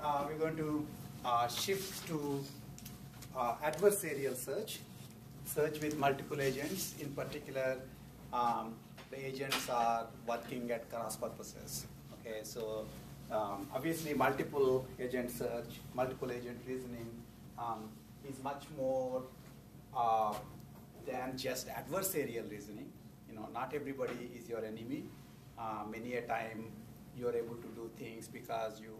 we're going to shift to adversarial search with multiple agents. In particular, the agents are working at cross purposes. Okay, so obviously multiple agent search, multiple agent reasoning is much more than just adversarial reasoning. You know, not everybody is your enemy. Many a time you're able to do things because you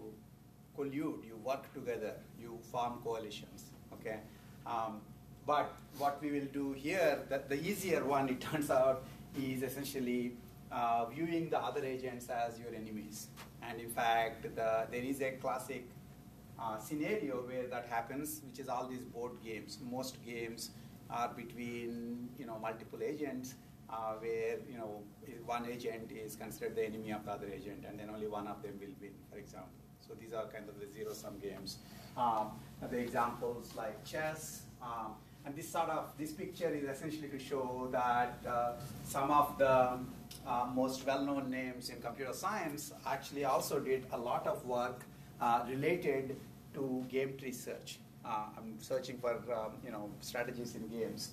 collude, you work together, you form coalitions. Okay, but what we will do here, the easier one, it turns out, is essentially viewing the other agents as your enemies. And in fact, there is a classic scenario where that happens, which is all these board games. Most games are between multiple agents, where one agent is considered the enemy of the other agent, and then only one of them will win, for example. So these are kind of the zero-sum games. The examples like chess, and this picture is essentially to show that some of the most well-known names in computer science actually also did a lot of work related to game tree search. I'm searching for strategies in games.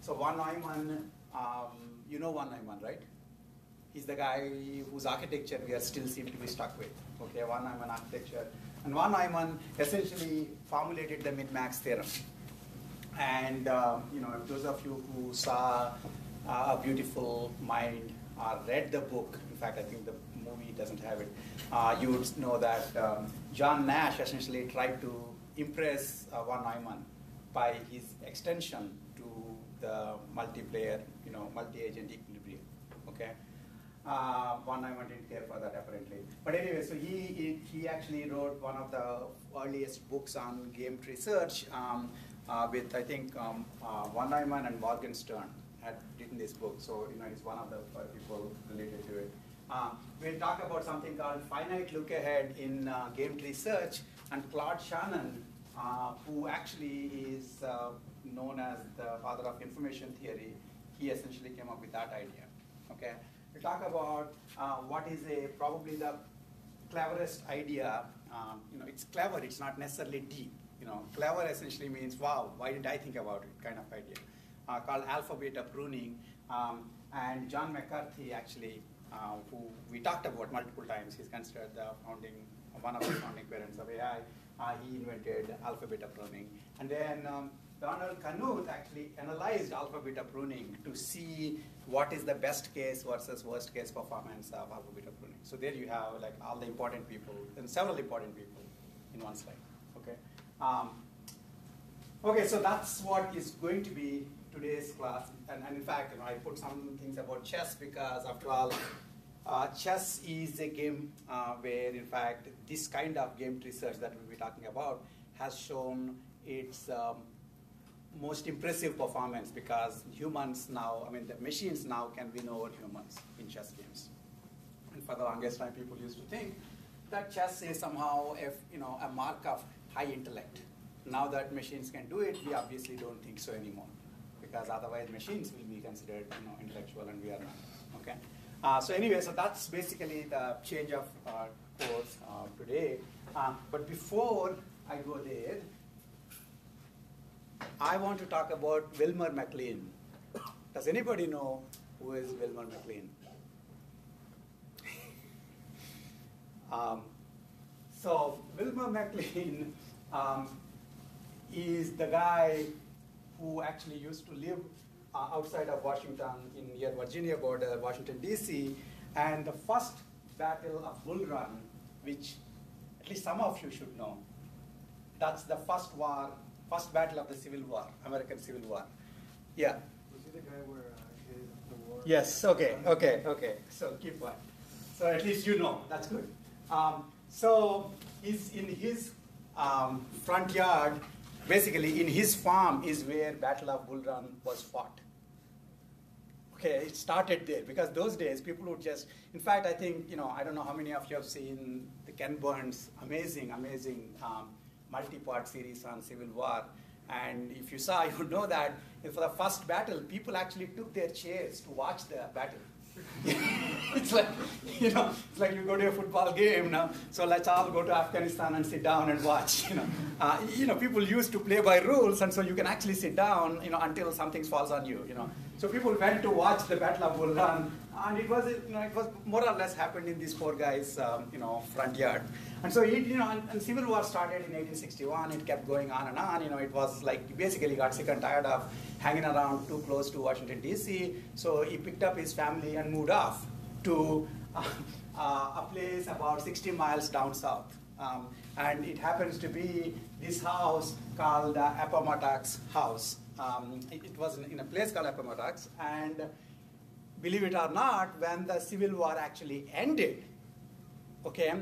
So Von Neumann, you know Von Neumann, right? He's the guy whose architecture we are still seem to be stuck with. Okay, Von Neumann architecture, and Von Neumann essentially formulated the min-max theorem. And those of you who saw A Beautiful Mind or read the book, in fact, I think the movie doesn't have it, you would know that John Nash essentially tried to impress Von Neumann by his extension to the multiplayer, multi-agent equilibrium. Okay, Von Neumann didn't care for that apparently. But anyway, so he actually wrote one of the earliest books on game tree search with I think Von Neumann and Morgenstern had written this book. So he's one of the people related to it. We'll talk about something called finite look ahead in game tree search, and Claude Shannon, who actually is known as the father of information theory, he essentially came up with that idea. Okay, we'll talk about what is probably the cleverest idea. It's clever, it's not necessarily deep. Clever essentially means, wow, why didn't I think about it, kind of idea, called alpha beta pruning. And John McCarthy, actually, who we talked about multiple times, he's considered one of the founding parents of AI. He invented alpha beta pruning. And then Donald Knuth actually analyzed alpha beta pruning to see what is the best case versus worst case performance of alpha beta pruning. So there you have like all the important people and several important people in one slide. Okay. Okay, so that's what is going to be today's class. And in fact, I put some things about chess because, after all, chess is a game where, in fact, this kind of game research that we'll be talking about has shown its most impressive performance, because humans now, the machines now can win over humans in chess games. And for the longest time, people used to think that chess is somehow a mark of high intellect. Now that machines can do it, we obviously don't think so anymore, because otherwise machines will be considered intellectual and we are not. Okay. So anyway, so that's basically the change of course today. But before I go there, I want to talk about Wilmer McLean. Does anybody know who is Wilmer McLean? So Wilmer McLean is the guy who actually used to live outside of Washington, near Virginia border, Washington, D.C., and the first Battle of Bull Run, which at least some of you should know, that's the first battle of the Civil War, American Civil War. Yeah? Was he the guy where the war? Yes, okay. So keep quiet. So at least you know, that's good. So he's in his front yard, basically in his farm is where Battle of Bull Run was fought. Okay, it started there, because those days people would just, in fact, I think, I don't know how many of you have seen the Ken Burns' amazing multi-part series on Civil War. And if you saw, you would know that for the first battle, people actually took their chairs to watch the battle. It's like, it's like you go to a football game now. So let's all go to Afghanistan and sit down and watch. People used to play by rules, and so you can actually sit down, until something falls on you. So people went to watch the Battle of Bull Run, and it was more or less happened in these four guys, front yard. And so and Civil War started in 1861. It kept going on and on. It was like he basically got sick and tired of hanging around too close to Washington D.C. So he picked up his family and moved off to a place about 60 miles down south. And it happens to be this house called Appomattox House. It was in a place called Appomattox. And believe it or not, when the Civil War actually ended, okay,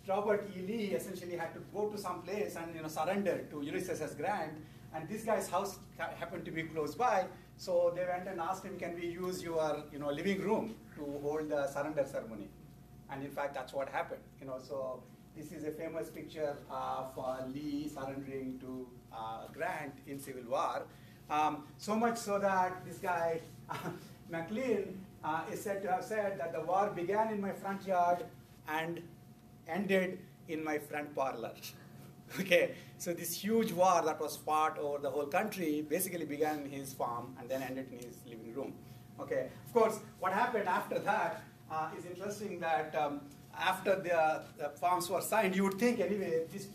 Robert E. Lee essentially had to go to some place and surrender to Ulysses S. Grant. And this guy's house happened to be close by. So they went and asked him, can we use your living room to hold the surrender ceremony? And in fact, that's what happened. So this is a famous picture of Lee surrendering to Grant in Civil War. So much so that this guy, McLean, is said to have said that the war began in my front yard and ended in my front parlor. Okay, so this huge war that was fought over the whole country basically began in his farm and then ended in his living room. Okay, of course, what happened after that is interesting that after the farms were signed, you would think anyway, this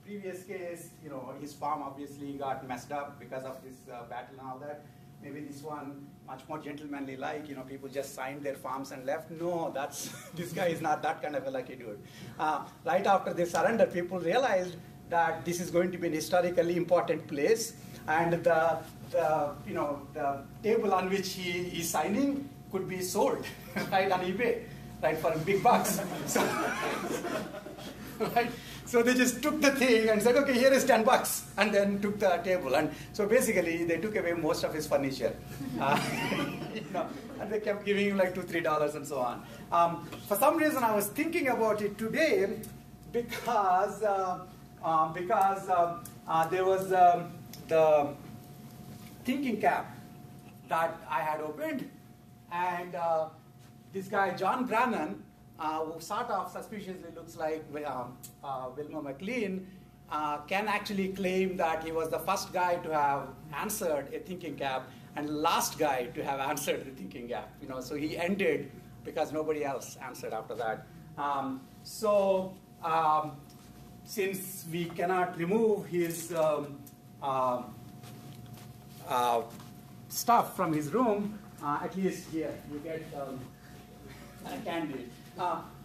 previous case, his farm obviously got messed up because of this battle and all that. Maybe this one, much more gentlemanly-like, people just signed their farms and left. No, this guy is not that kind of a lucky dude. Right after they surrendered, people realized that this is going to be an historically important place, and the table on which he is signing could be sold, right, on eBay, right, for big bucks. So, right? So they just took the thing and said, okay, here is $10, and then took the table. And so basically, they took away most of his furniture. And they kept giving him like $2, $3 and so on. For some reason, I was thinking about it today because there was the thinking cap that I had opened, and this guy, John Brannan, who sort of suspiciously looks like Wilmer McLean, can actually claim that he was the first guy to have answered a thinking cap and last guy to have answered the thinking cap. So he ended because nobody else answered after that. Since we cannot remove his stuff from his room, at least here you get candy.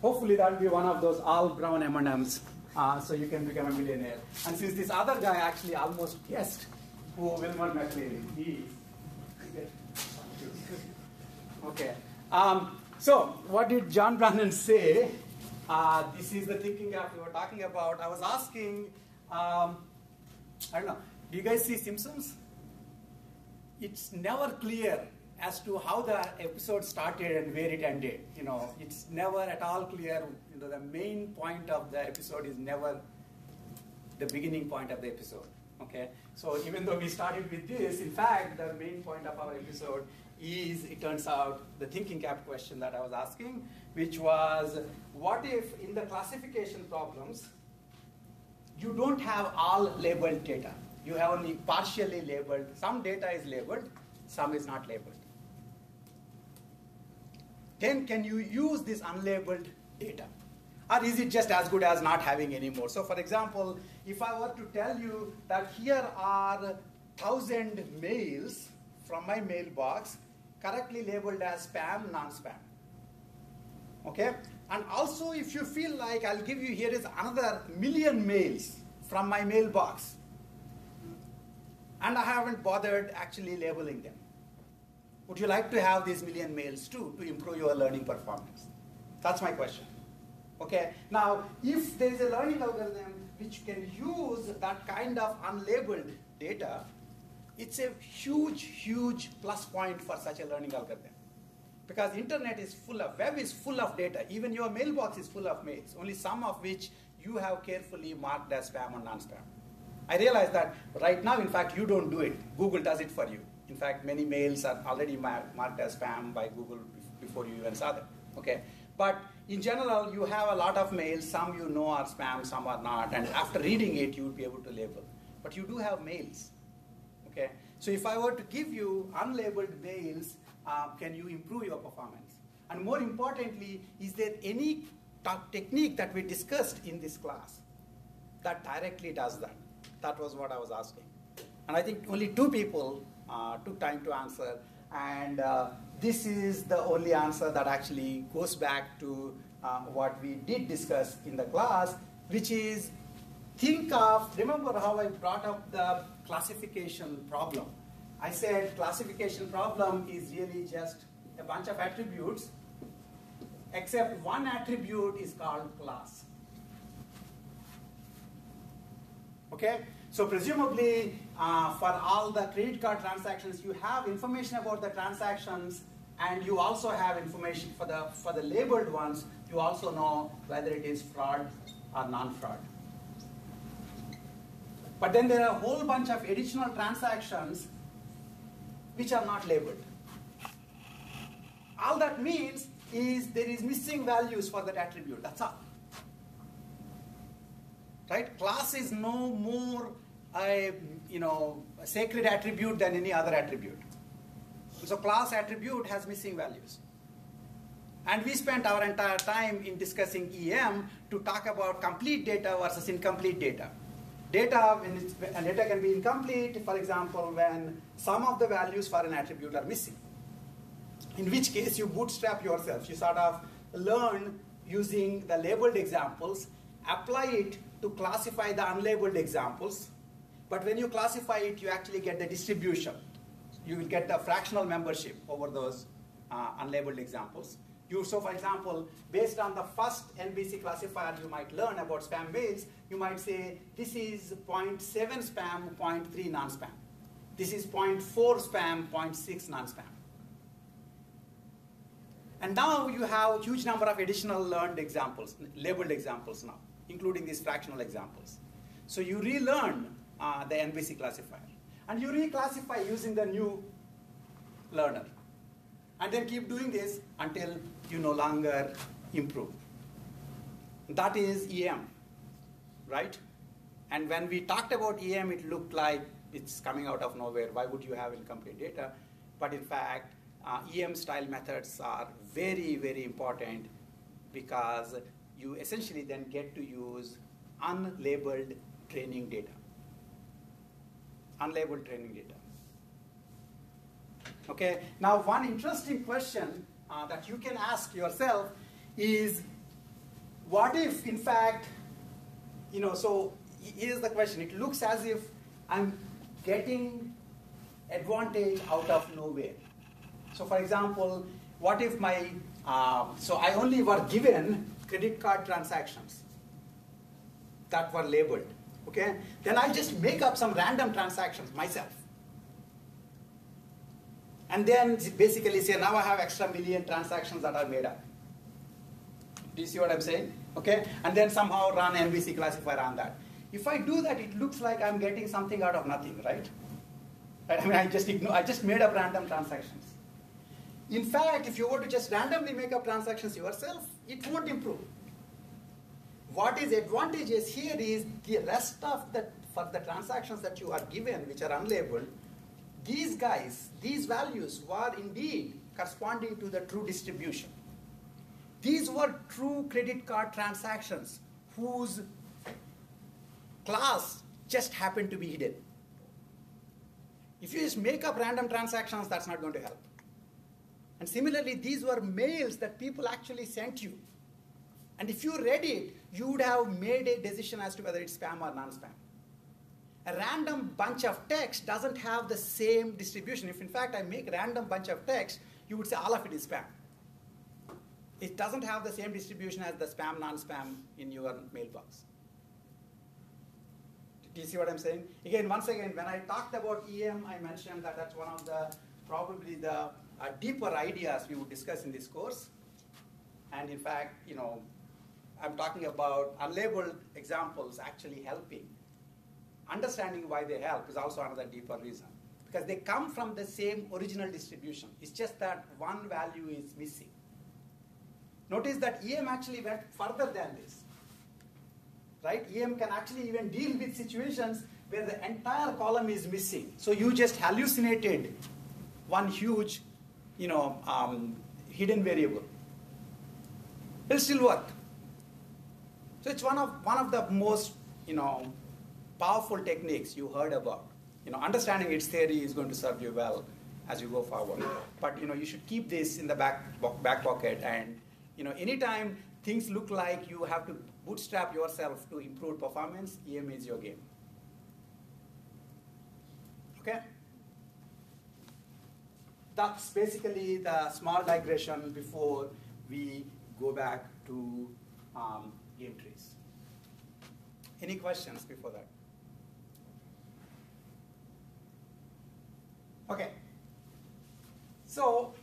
Hopefully that will be one of those all brown M&Ms, so you can become a millionaire. And since this other guy actually almost guessed who Wilmer McLean is, okay. So what did John Brannan say? This is the thinking gap we were talking about. I was asking, I don't know, do you guys see Simpsons? It's never clear as to how the episode started and where it ended. It's never at all clear. The main point of the episode is never the beginning point of the episode. Okay, so even though we started with this, in fact, the main point of our episode is, it turns out, the thinking cap question that I was asking, which was, what if in the classification problems, you don't have all labeled data? You have only partially labeled. Some data is labeled, some is not labeled. Then can you use this unlabeled data? Or is it just as good as not having any more? So for example, if I were to tell you that here are 1,000 mails from my mailbox correctly labeled as spam, non-spam. Okay? And also, if you feel like, I'll give you, here is another 1,000,000 mails from my mailbox, and I haven't bothered actually labeling them. Would you like to have these 1,000,000 mails too to improve your learning performance? That's my question. Okay. Now, if there is a learning algorithm which can use that kind of unlabeled data, it's a huge, huge plus point for such a learning algorithm. Because internet is full of, web is full of data. Even your mailbox is full of mails, only some of which you have carefully marked as spam or non-spam. I realize that right now, in fact, you don't do it. Google does it for you. In fact, many mails are already marked as spam by Google before you even saw them. Okay? But in general, you have a lot of mails. Some you know are spam, some are not. And after reading it, you would be able to label. But you do have mails. Okay? So if I were to give you unlabeled mails, can you improve your performance? And more importantly, is there any technique that we discussed in this class that directly does that? That was what I was asking. And I think only 2 people took time to answer. And this is the only answer that actually goes back to what we did discuss in the class, which is remember how I brought up the classification problem. I said classification problem is really just a bunch of attributes, except one attribute is called class. Okay? So presumably, for all the credit card transactions, you have information about the transactions, and you also have information for the labeled ones. You also know whether it is fraud or non-fraud. But then there are a whole bunch of additional transactions which are not labeled. All that means is there is missing values for that attribute. That's all. Right? Class is no more a sacred attribute than any other attribute. So class attribute has missing values. And we spent our entire time in discussing EM to talk about complete data versus incomplete data. Data can be incomplete, for example, when some of the values for an attribute are missing. In which case you bootstrap yourself. You sort of learn using the labeled examples, apply it to classify the unlabeled examples. But when you classify it, you actually get the distribution. You will get the fractional membership over those unlabeled examples. So for example, based on the first NBC classifier you might learn about spam mails, you might say this is 0.7 spam, 0.3 non-spam. This is 0.4 spam, 0.6 non-spam. And now you have a huge number of additional learned examples, labeled examples now, including these fractional examples. So you relearn the NBC classifier. And you reclassify using the new learner. And then keep doing this until you no longer improve. That is EM, right? And when we talked about EM, it looked like it's coming out of nowhere. Why would you have incomplete data? But in fact, EM-style methods are very, very important because you essentially then get to use unlabeled training data. Unlabeled training data. Okay, now one interesting question that you can ask yourself is, what if, in fact, so here's the question. It looks as if I'm getting advantage out of nowhere. So for example, what if so I only were given credit card transactions that were labeled, okay? Then I just make up some random transactions myself. And then basically say, now I have extra million transactions that are made up. Do you see what I'm saying? Okay? And then somehow run NBC classifier on that. If I do that, it looks like I'm getting something out of nothing, right? I mean, I just made up random transactions. In fact, if you were to just randomly make up transactions yourself, it won't improve. What is advantageous here is the rest of for the transactions that you are given, which are unlabeled, these guys, these values were indeed corresponding to the true distribution. These were true credit card transactions whose class just happened to be hidden. If you just make up random transactions, that's not going to help. And similarly, these were mails that people actually sent you. And if you read it, you would have made a decision as to whether it's spam or non-spam. A random bunch of text doesn't have the same distribution. If in fact I make a random bunch of text, you would say all of it is spam. It doesn't have the same distribution as the spam, non-spam in your mailbox. Do you see what I'm saying? Again, once again, when I talked about EM, I mentioned that that's one of the, probably the deeper ideas we would discuss in this course. And in fact, I'm talking about unlabeled examples actually helping. Understanding why they help is also another deeper reason. Because they come from the same original distribution. It's just that one value is missing. Notice that EM actually went further than this. Right? EM can actually even deal with situations where the entire column is missing. So you just hallucinated one huge, hidden variable. It'll still work. So it's one of the most, powerful techniques you heard about. Understanding its theory is going to serve you well as you go forward. But you should keep this in the back pocket, and anytime things look like you have to bootstrap yourself to improve performance, EM is your game. Okay? That's basically the small digression before we go back to game trees. Any questions before that? Okay. So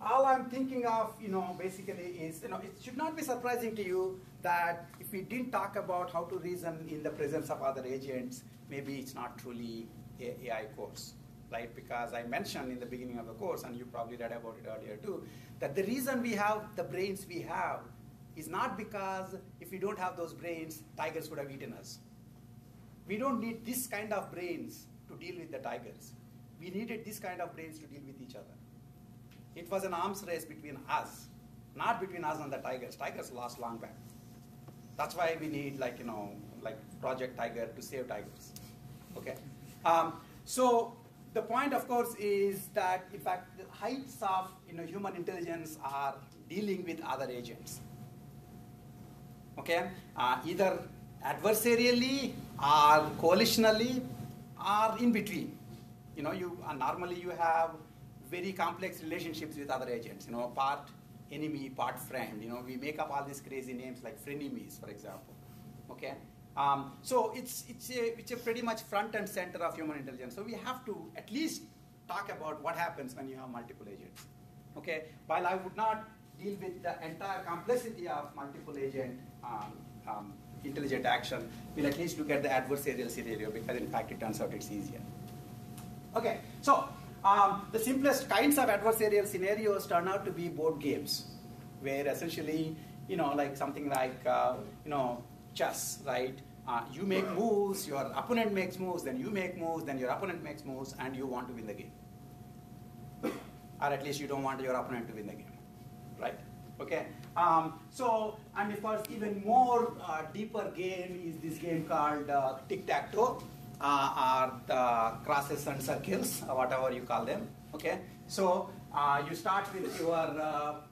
all I'm thinking of, basically is, it should not be surprising to you that if we didn't talk about how to reason in the presence of other agents, maybe it's not truly an AI course, right? Because I mentioned in the beginning of the course, and you probably read about it earlier too, that the reason we have the brains we have is not because if we don't have those brains, tigers would have eaten us. We don't need this kind of brains to deal with the tigers. We needed this kind of brains to deal with each other. It was an arms race between us, not between us and the tigers. Tigers lost long back. That's why we need like Project Tiger to save tigers. Okay. So the point, of course, is that in fact the heights of human intelligence are dealing with other agents. Okay, either adversarially or coalitionally or in between. Normally you have very complex relationships with other agents. Part enemy, part friend. We make up all these crazy names like frenemies, for example. Okay, so it's a pretty much front and center of human intelligence. So we have to at least talk about what happens when you have multiple agents. Okay, while I would not deal with the entire complexity of multiple agent intelligent action, we'll at least look at the adversarial scenario, because in fact it turns out it's easier. Okay, so the simplest kinds of adversarial scenarios turn out to be board games, where essentially, like something like, chess, right? You make moves, your opponent makes moves, then you make moves, then your opponent makes moves, and you want to win the game. Or at least you don't want your opponent to win the game, right? Okay. And of course, even more deeper game is this game called tic-tac-toe, or the crosses and circles, or whatever you call them. Okay. So you start with your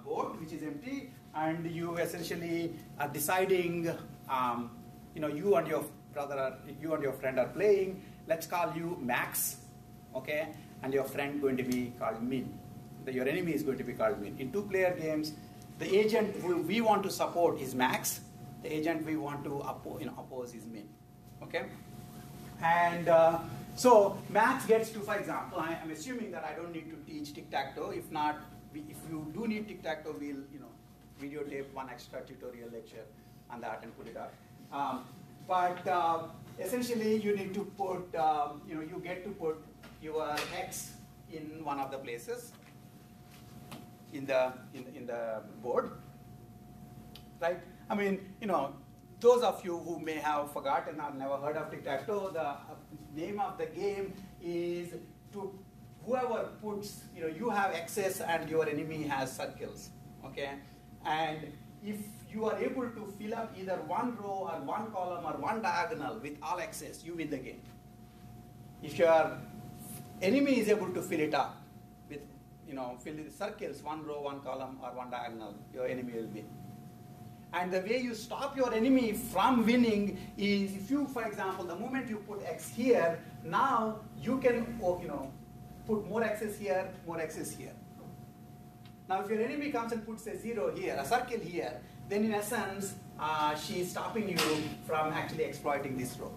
board, which is empty, and you essentially are deciding. You and your brother, you and your friend are playing. Let's call you Max, okay, and your friend going to be called Min. Your enemy is going to be called Min. In two-player games, the agent we want to support is Max. The agent we want to oppose is Min. Okay, and so Max gets to, for example, I'm assuming that I don't need to teach tic-tac-toe. If not, if you do need tic-tac-toe, we'll videotape one extra tutorial lecture on that and put it up. But essentially, you need to put, you get to put your X in one of the places in the board, right? I mean, those of you who may have forgotten or never heard of tic-tac-toe, the name of the game is to whoever puts, you have X's and your enemy has circles, okay? And if you are able to fill up either one row or one column or one diagonal with all X's, you win the game. If your enemy is able to fill it up with, fill the circles, one row, one column, or one diagonal, your enemy will win. And the way you stop your enemy from winning is if you, for example, the moment you put X here, now you can, put more X's here, more X's here. Now, if your enemy comes and puts a 0 here, a circle here, then in essence, she is stopping you from actually exploiting this row,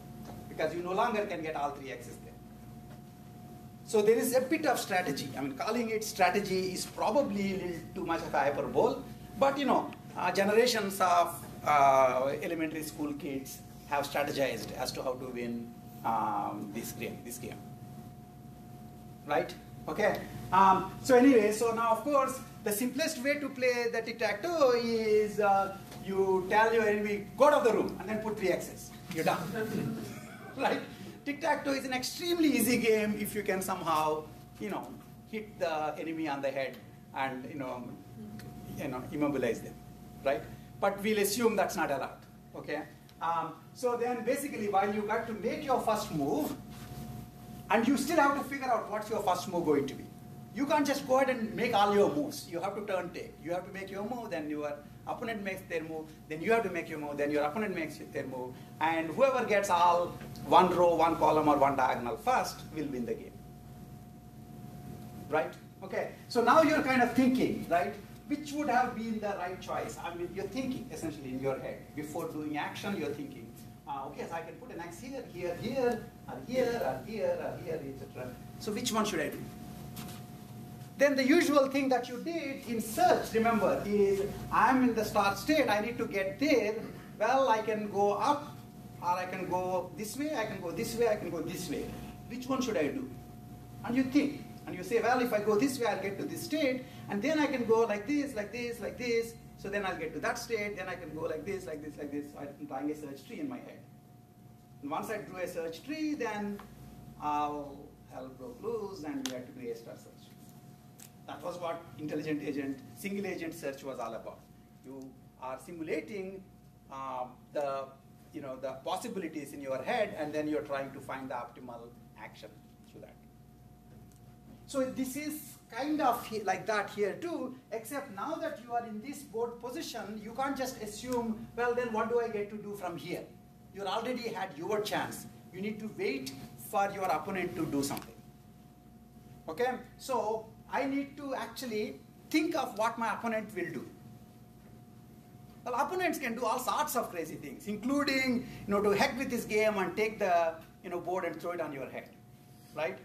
because you no longer can get all 3 X's there. So there is a bit of strategy. I mean, calling it strategy is probably a little too much of a hyperbole, but generations of elementary school kids have strategized as to how to win this game, right? Okay. So anyway, so now of course the simplest way to play the tic-tac-toe is you tell your enemy, go out of the room, and then put 3 X's. You're done. Right? Tic-tac-toe is an extremely easy game if you can somehow, hit the enemy on the head and immobilize them, right? But we'll assume that's not allowed. Okay. So then basically, while you got to make your first move, and you still have to figure out what's your first move going to be. You can't just go ahead and make all your moves. You have to turn take. You have to make your move, then your opponent makes their move, then you have to make your move, then your opponent makes their move, and whoever gets all 1 row, 1 column, or 1 diagonal first will win the game. Right? Okay. So now you're kind of thinking, right? Which would have been the right choice? I mean, you're thinking essentially in your head. Before doing action, you're thinking, okay, so I can put an X here, here, here, or here, or here, or here, etc. So which one should I do? Then the usual thing that you did in search, remember, is I'm in the start state, I need to get there. Well, I can go up, or I can go this way, I can go this way, I can go this way. Which one should I do? And you think, and you say, well, if I go this way, I'll get to this state, and then I can go like this, like this, like this, so then I'll get to that state, then I can go like this, like this, like this. So I'm drawing a search tree in my head. And once I drew a search tree, then hell broke loose, and we had to do a star search. That was what intelligent agent, single agent search was all about. You are simulating the possibilities in your head, and then you're trying to find the optimal action through that. So this is kind of like that here too, except now that you are in this board position, you can't just assume, well, then what do I get to do from here? You already had your chance. You need to wait for your opponent to do something. Okay? So I need to actually think of what my opponent will do. Well, opponents can do all sorts of crazy things, including, to heck with this game and take the, board and throw it on your head, right?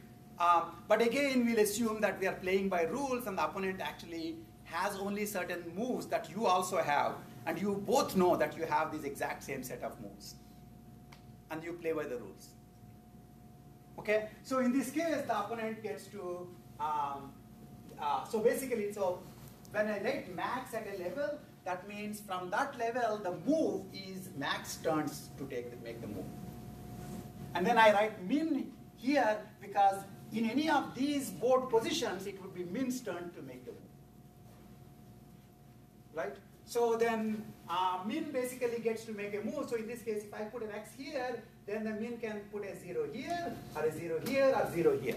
But again, we'll assume that we are playing by rules, and the opponent actually has only certain moves that you also have, and you both know that you have this exact same set of moves, and you play by the rules. Okay? So in this case, the opponent gets to, so basically, when I write max at a level, that means from that level, the move is max turns to make the move. And then I write min here because in any of these board positions, it would be min's turn to make the move. Right? So then min basically gets to make a move. So in this case, if I put an X here, then the min can put a 0 here, or a 0 here, or 0 here.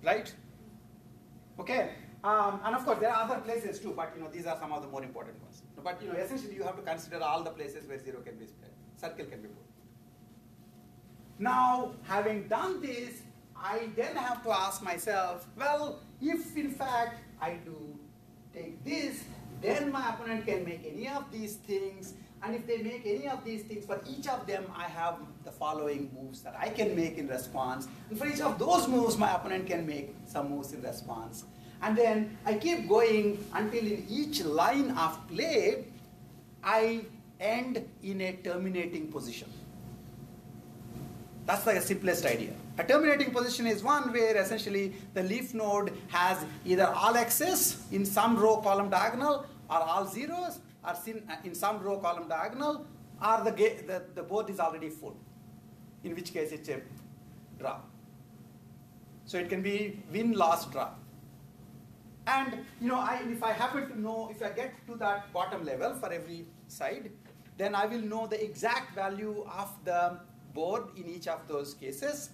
Right? Okay. And of course, there are other places too, but these are some of the more important ones. But essentially, you have to consider all the places where 0 can be spread. Circle can be put. Now, having done this, I then have to ask myself, well, if in fact I do take this, then my opponent can make any of these things. And if they make any of these things, for each of them, I have the following moves that I can make in response. And for each of those moves, my opponent can make some moves in response. And then I keep going until in each line of play, I end in a terminating position. That's the simplest idea. A terminating position is one where essentially the leaf node has either all X's in some row column diagonal, or all zeros, or in some row column diagonal, or the board is already full, in which case it's a draw. So it can be win, loss, draw. And if I happen to know, if I get to that bottom level for every side, then I will know the exact value of the board in each of those cases.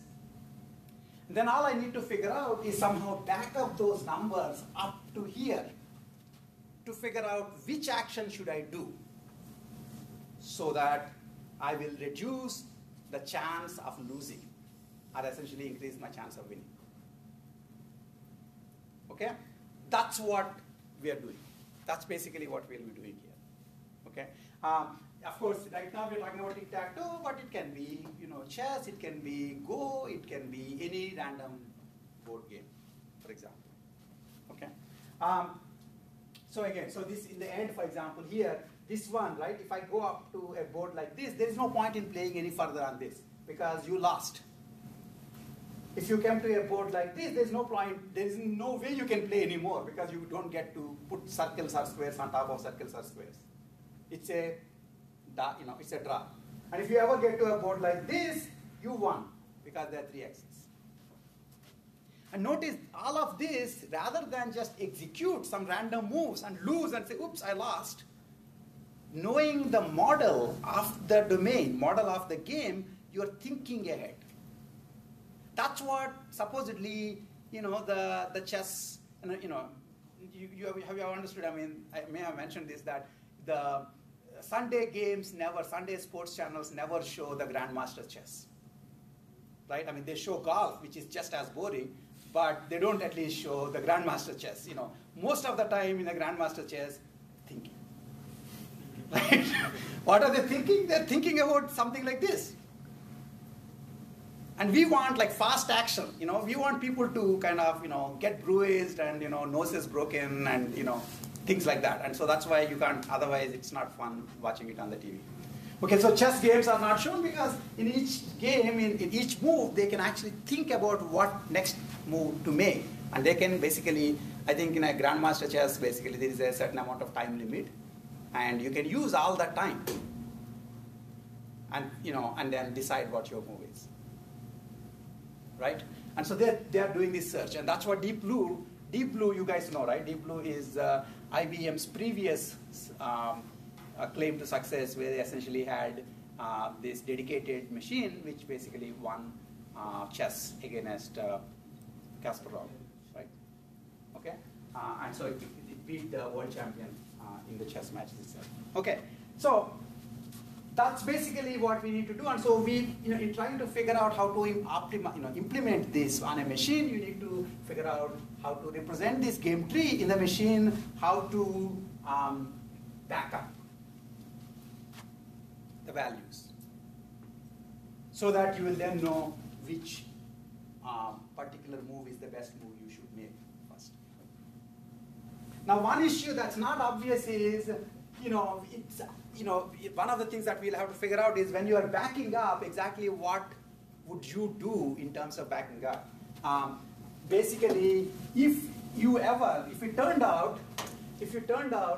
Then all I need to figure out is somehow back up those numbers up to here to figure out which action should I do so that I will reduce the chance of losing, or essentially increase my chance of winning. Okay? That's what we are doing. That's basically what we'll be doing here. Okay? Of course, right now we're talking about tic-tac-toe, but it can be, chess, it can be Go, it can be any random board game, for example. Okay? So again, so this in the end, for example, here, this one, right? If I go up to a board like this, there is no point in playing any further on this because you lost. if you come to a board like this, there's no point, there is no way you can play anymore because you don't get to put circles or squares on top of circles or squares. It's a, it's a draw. And if you ever get to a board like this, you won because there are 3 axes. And notice all of this, rather than just execute some random moves and lose and say, oops, I lost, knowing the model of the domain, model of the game, you're thinking ahead. That's what supposedly, the chess, have you understood? I mean, I may have mentioned this, that the Sunday games Sunday sports channels never show the Grandmaster chess. Right? I mean, they show golf, which is just as boring, but they don't at least show the Grandmaster chess. Most of the time in the Grandmaster chess, thinking. Right? What are they thinking? They're thinking about something like this. And we want like fast action. We want people to kind of, get bruised and, noses broken and, things like that. And so that's why you can't, otherwise it's not fun watching it on the TV. Okay, so chess games are not shown because in each game, in each move, they can actually think about what next move to make. And they can basically, I think in a Grandmaster chess, basically there is a certain amount of time limit. And you can use all that time. And, and then decide what your move is. Right? And so they are doing this search. And that's what Deep Blue, you guys know, right? Deep Blue is IBM's previous claim to success, where they essentially had this dedicated machine which basically won chess against Kasparov, right? Okay? And so it beat the world champion in the chess matches itself. Okay, so that's basically what we need to do. And so we, in trying to figure out how to implement this on a machine, you need to figure out how to represent this game tree in the machine, how to back up the values, so that you will then know which particular move is the best move you should make first. Now, one issue that's not obvious is, one of the things that we'll have to figure out is when you are backing up, exactly what would you do in terms of backing up? Basically, if it turned out,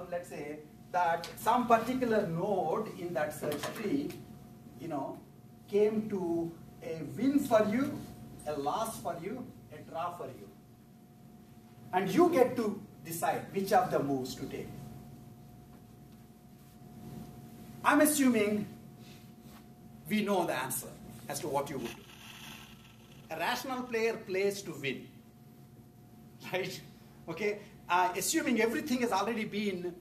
let's say, that some particular node in that search tree, came to a win for you, a loss for you, a draw for you. And you get to decide which of the moves to take. I'm assuming we know the answer as to what you would do. A rational player plays to win, right? Okay, assuming everything has already been,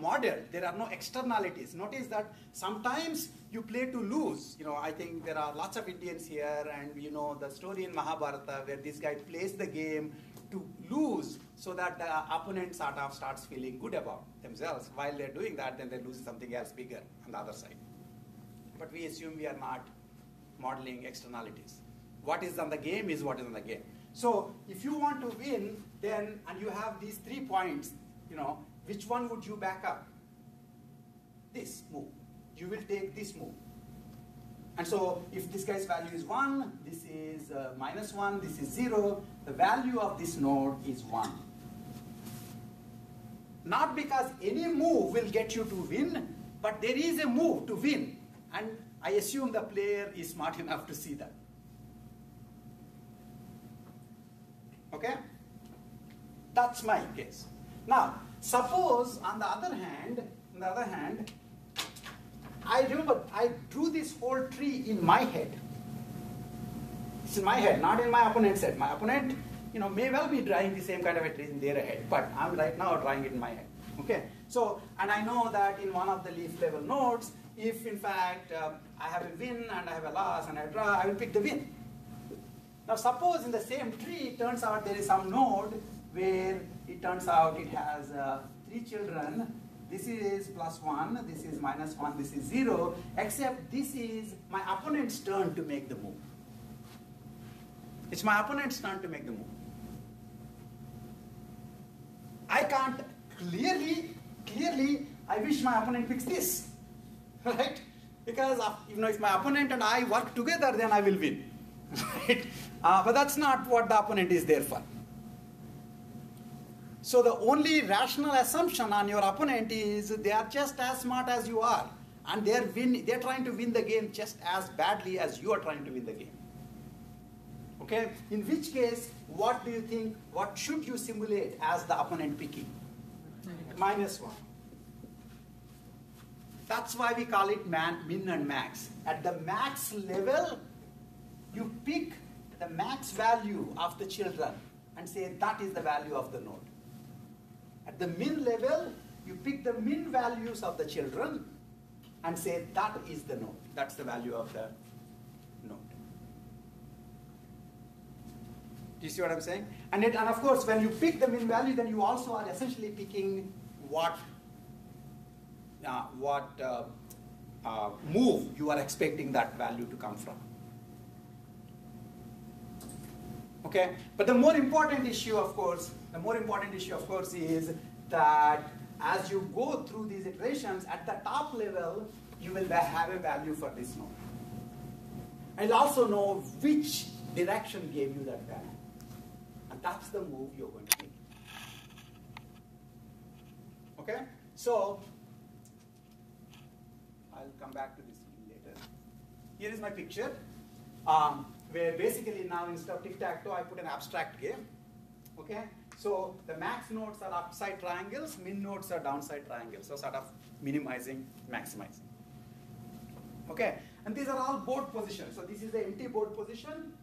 modeled, there are no externalities. Notice that sometimes you play to lose. I think there are lots of Indians here, and the story in Mahabharata where this guy plays the game to lose so that the opponent sort of starts feeling good about themselves. While they're doing that, then they lose something else bigger on the other side. But we assume we are not modeling externalities. What is on the game is what is on the game. So if you want to win, then, and you have these 3 points, which one would you back up? This move. You will take this move. And so if this guy's value is 1, this is -1, this is 0, the value of this node is 1. Not because any move will get you to win, but there is a move to win. And I assume the player is smart enough to see that. Okay? That's my case. Now, suppose on the other hand, I drew this whole tree in my head. It's in my head, not in my opponent's head. My opponent, may well be drawing the same kind of a tree in their head, but I'm right now drawing it in my head. Okay? So, and I know that in one of the leaf level nodes, if in fact I have a win and I have a loss and I draw, I will pick the win. Now suppose in the same tree, it turns out there is some node where it turns out it has 3 children. This is +1, this is -1, this is 0, except this is my opponent's turn to make the move. It's my opponent's turn to make the move. I can't clearly, I wish my opponent picks this, right? Because if my opponent and I work together, then I will win, right? But that's not what the opponent is there for. So the only rational assumption on your opponent is they are just as smart as you are, and they're trying to win the game just as badly as you are trying to win the game. Okay? In which case, what do you think, what should you simulate as the opponent picking? -1. That's why we call it min and max. At the max level, you pick the max value of the children and say that is the value of the node. At the min level, you pick the min values of the children and say that is the node. That's the value of the node. Do you see what I'm saying? And of course, when you pick the min value, then you also are essentially picking what move you are expecting that value to come from. Okay, but the more important issue, of course, is that as you go through these iterations, at the top level, you will have a value for this node. And you'll also know which direction gave you that value. And that's the move you're going to make. Okay, so I'll come back to this later. Here is my picture, where basically now instead of tic-tac-toe, I put an abstract game. Okay, so the max nodes are upside triangles, min nodes are downside triangles, so sort of minimizing, maximizing. Okay, and these are all board positions. So this is the empty board position,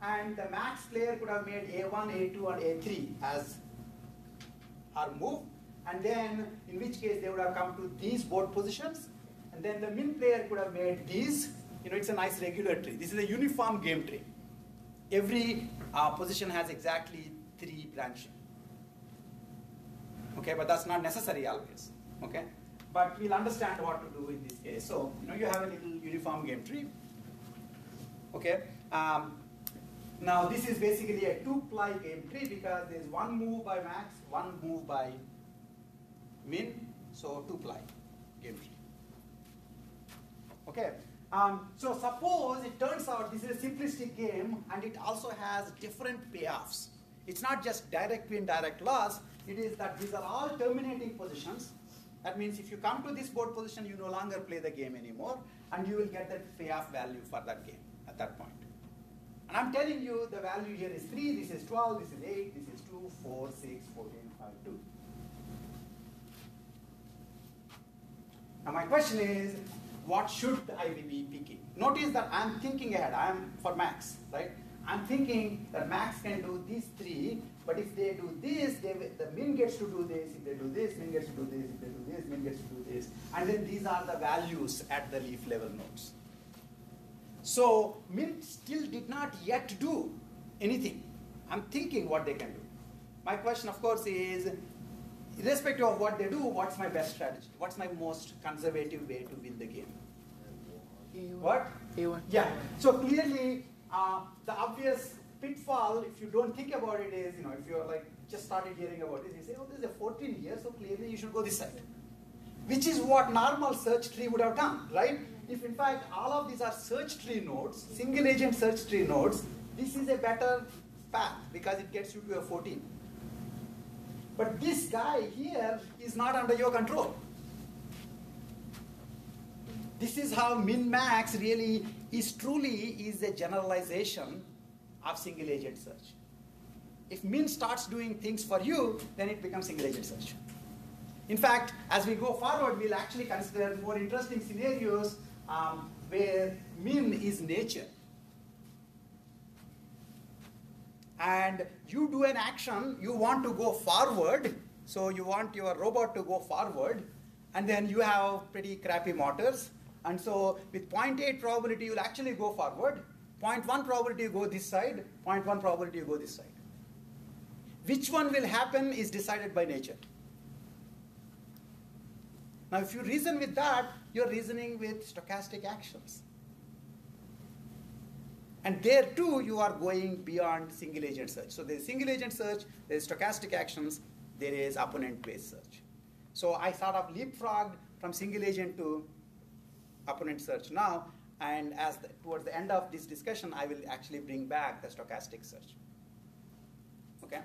and the max player could have made A1, A2, and A3 as our move, and then in which case they would have come to these board positions, and then the min player could have made these. You know, it's a nice regular tree. This is a uniform game tree. Every position has exactly 3 branching. Okay, but that's not necessary always. Okay, but we'll understand what to do in this case. So, you know, you have a little uniform game tree. Okay, now this is basically a 2-ply game tree because there's one move by max, one move by min, so 2-ply game tree. Okay. So suppose it turns out this is a simplistic game and it also has different payoffs. It's not just direct win, direct loss. It is that these are all terminating positions. That means if you come to this board position, you no longer play the game anymore, and you will get that payoff value for that game at that point. And I'm telling you the value here is 3, this is 12, this is 8, this is 2, 4, 6, 14, 5, 2. Now my question is, what should I be picking? Notice that I'm thinking ahead. I'm for max, right? I'm thinking that max can do these 3, but if they do this, the min gets to do this. If they do this, min gets to do this. If they do this, min gets to do this. And then these are the values at the leaf level nodes. So min still did not yet do anything. I'm thinking what they can do. My question, of course, is, irrespective of what they do, what's my best strategy? What's my most conservative way to win the game? A1. What? A1. Yeah. So clearly, the obvious pitfall, if you don't think about it, is, you know, if you're like just started hearing about this, you say, oh, this is a 14 here, so clearly you should go this side. Which is what normal search tree would have done, right? If in fact all of these are search tree nodes, single agent search tree nodes, this is a better path because it gets you to a 14. But this guy here is not under your control. This is how min-max really is a generalization of single agent search. If min starts doing things for you, then it becomes single agent search. In fact, as we go forward, we'll actually consider more interesting scenarios where min is nature. And you do an action, you want to go forward, so you want your robot to go forward, and then you have pretty crappy motors, and so with 0.8 probability you'll actually go forward, 0.1 probability you go this side, 0.1 probability you go this side. Which one will happen is decided by nature. Now if you reason with that, you're reasoning with stochastic actions. And there too, you are going beyond single agent search. So there's single agent search, there's stochastic actions, there is opponent-based search. So I sort of leapfrogged from single agent to opponent search. Now, And towards the end of this discussion, I will actually bring back the stochastic search. Okay?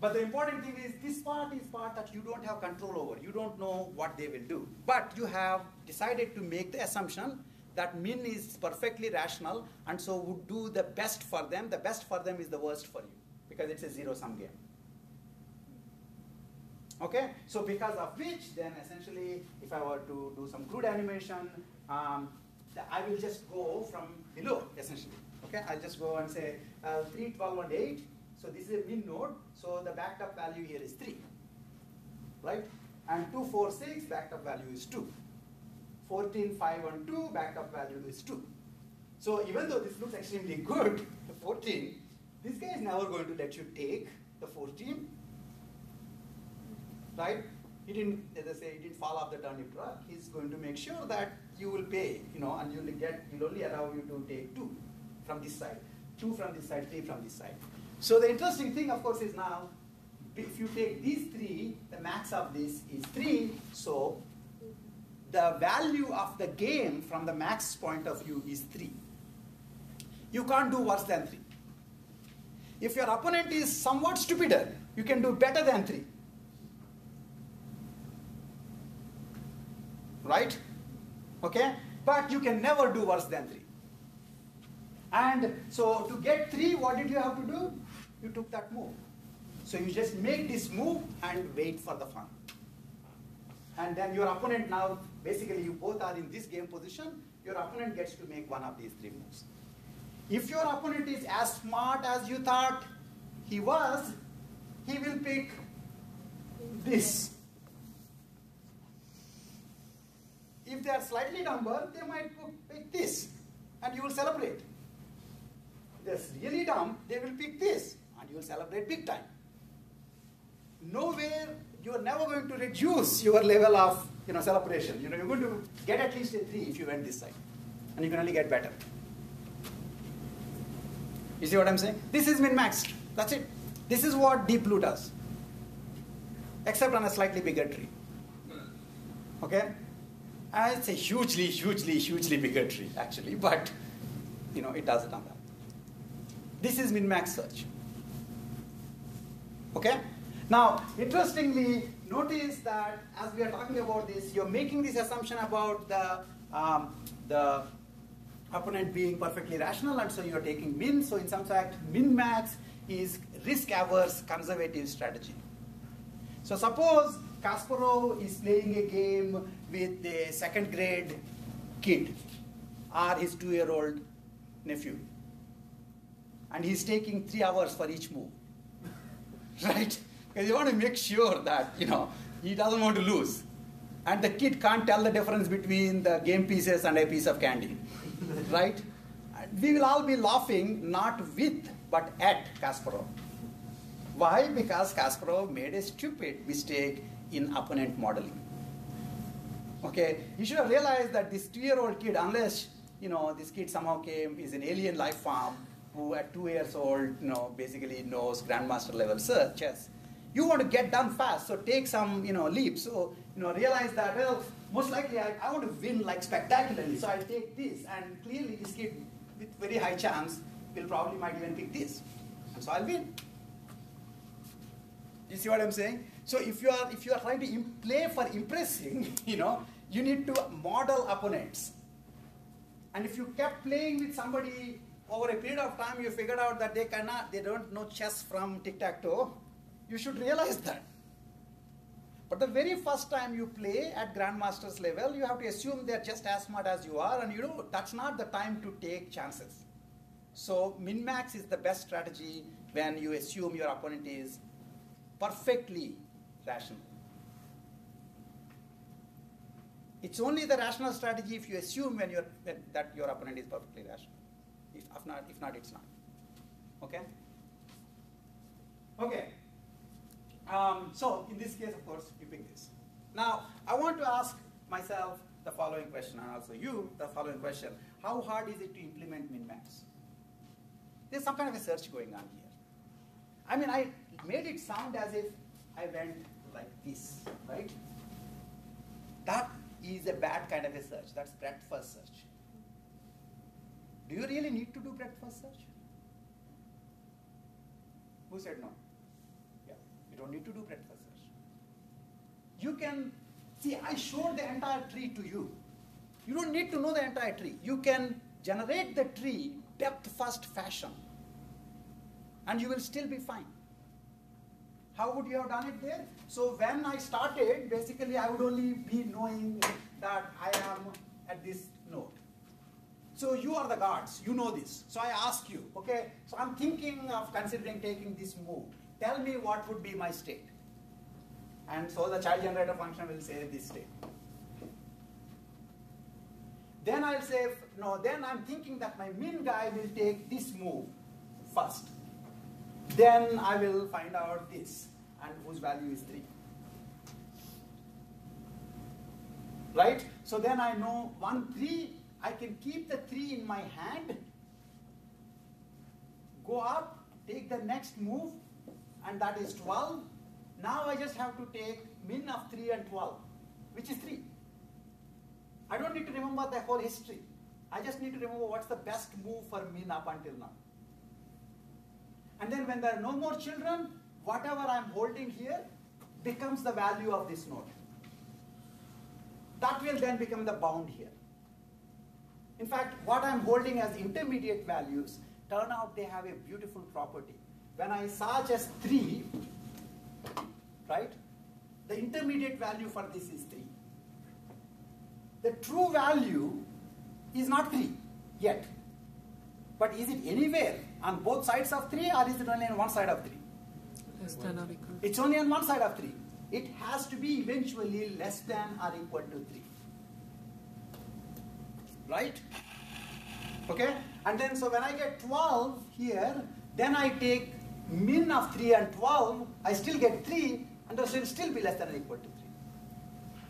But the important thing is this part is part that you don't have control over. You don't know what they will do. But you have decided to make the assumption that min is perfectly rational and so would do the best for them. The best for them is the worst for you because it's a zero-sum game. Okay? So because of which, then essentially, if I were to do some crude animation, I will just go from below, essentially. Okay? I'll just go and say 3, 12, and 8. So this is a min node. So the backed up value here is 3. Right? And 2, 4, 6, backed up value is 2. 14, 5, and 2, backed up value is 2. So even though this looks extremely good, the 14, this guy is never going to let you take the 14. Right? He didn't, as I say, he didn't fall off the turnip truck. He's going to make sure that you will pay, and he'll only allow you to take 2 from this side, 2 from this side, 3 from this side. So the interesting thing, of course, is now, if you take these 3, the max of this is 3, so the value of the game from the max point of view is 3. You can't do worse than 3. If your opponent is somewhat stupider, you can do better than 3. Right? Okay? But you can never do worse than 3. And so to get 3, what did you have to do? You took that move. So you just make this move and wait for the fun. And then your opponent now, basically you both are in this game position, your opponent gets to make one of these 3 moves. If your opponent is as smart as you thought he was, he will pick this. If they are slightly dumber, they might pick this, and you will celebrate. If they're really dumb, they will pick this, and you will celebrate big time. Nowhere, you are never going to reduce your level of celebration. You're going to get at least a 3 if you went this side, and you can only get better. You see what I'm saying? This is min-max. That's it. This is what deep blue does, except on a slightly bigger tree. Okay? And it's a hugely, hugely, hugely bigger tree, actually, but it does it on that. This is min-max search. Okay? Now, interestingly, notice that as we are talking about this, you're making this assumption about the opponent being perfectly rational, and so you're taking min. So in some fact, min-max is risk-averse conservative strategy. So suppose Kasparov is playing a game with a 2nd grade kid or his 2-year-old nephew, and he's taking 3 hours for each move, right? Because you want to make sure that he doesn't want to lose, and the kid can't tell the difference between the game pieces and a piece of candy, right? And we will all be laughing not with but at Kasparov. Why? Because Kasparov made a stupid mistake in opponent modeling. Okay, you should have realized that this 2-year-old kid, unless this kid somehow is an alien life form who at 2 years old, basically knows grandmaster level chess. You want to get done fast, so take some, leaps. So, realize that, well, most likely I want to win like spectacularly, so I'll take this. And clearly this kid with very high chance might even pick this. And so I'll win. You see what I'm saying? So if you are trying to play for impressing, you need to model opponents. And if you kept playing with somebody over a period of time, you figured out that they don't know chess from tic-tac-toe, you should realize that. But the very first time you play at grandmaster's level, you have to assume they're just as smart as you are, and that's not the time to take chances. So min-max is the best strategy when you assume your opponent is perfectly rational. It's only the rational strategy if you assume that your opponent is perfectly rational. If not, it's not. Okay? Okay. So in this case, of course, you pick this. Now, I want to ask myself the following question, and also you the following question. How hard is it to implement min-max? There's some kind of a search going on here. I mean, I made it sound as if I went like this, right? That is a bad kind of a search. That's breadth first search. Do you really need to do breadth first search? Who said no? Yeah, you don't need to do breadth first search. You can, see, I showed the entire tree to you. You don't need to know the entire tree. You can generate the tree depth first fashion, and you will still be fine. How would you have done it there? So when I started, basically I would only be knowing that I am at this node. So you are the guards, you know this. So I ask you, okay, so I'm thinking of considering taking this move. Tell me what would be my state. And so the child generator function will say this state. Then I'll say, no, then I'm thinking that my min guy will take this move first. Then I will find out this, and whose value is 3. Right? So then I know 1, 3, I can keep the 3 in my hand, go up, take the next move, and that is 12. Now I just have to take min of 3 and 12, which is 3. I don't need to remember the whole history. I just need to remember what's the best move for min up until now. And then when there are no more children, whatever I'm holding here becomes the value of this node. That will then become the bound here. In fact, what I'm holding as intermediate values, turn out they have a beautiful property. When I search as 3, right, the intermediate value for this is 3. The true value is not 3 yet. But is it anywhere on both sides of 3, or is it only on one side of 3? Less than or equal. It's only on one side of 3. It has to be eventually less than or equal to 3. Right? Okay? And then so when I get 12 here, then I take min of 3 and 12, I still get 3, and those will still be less than or equal to 3.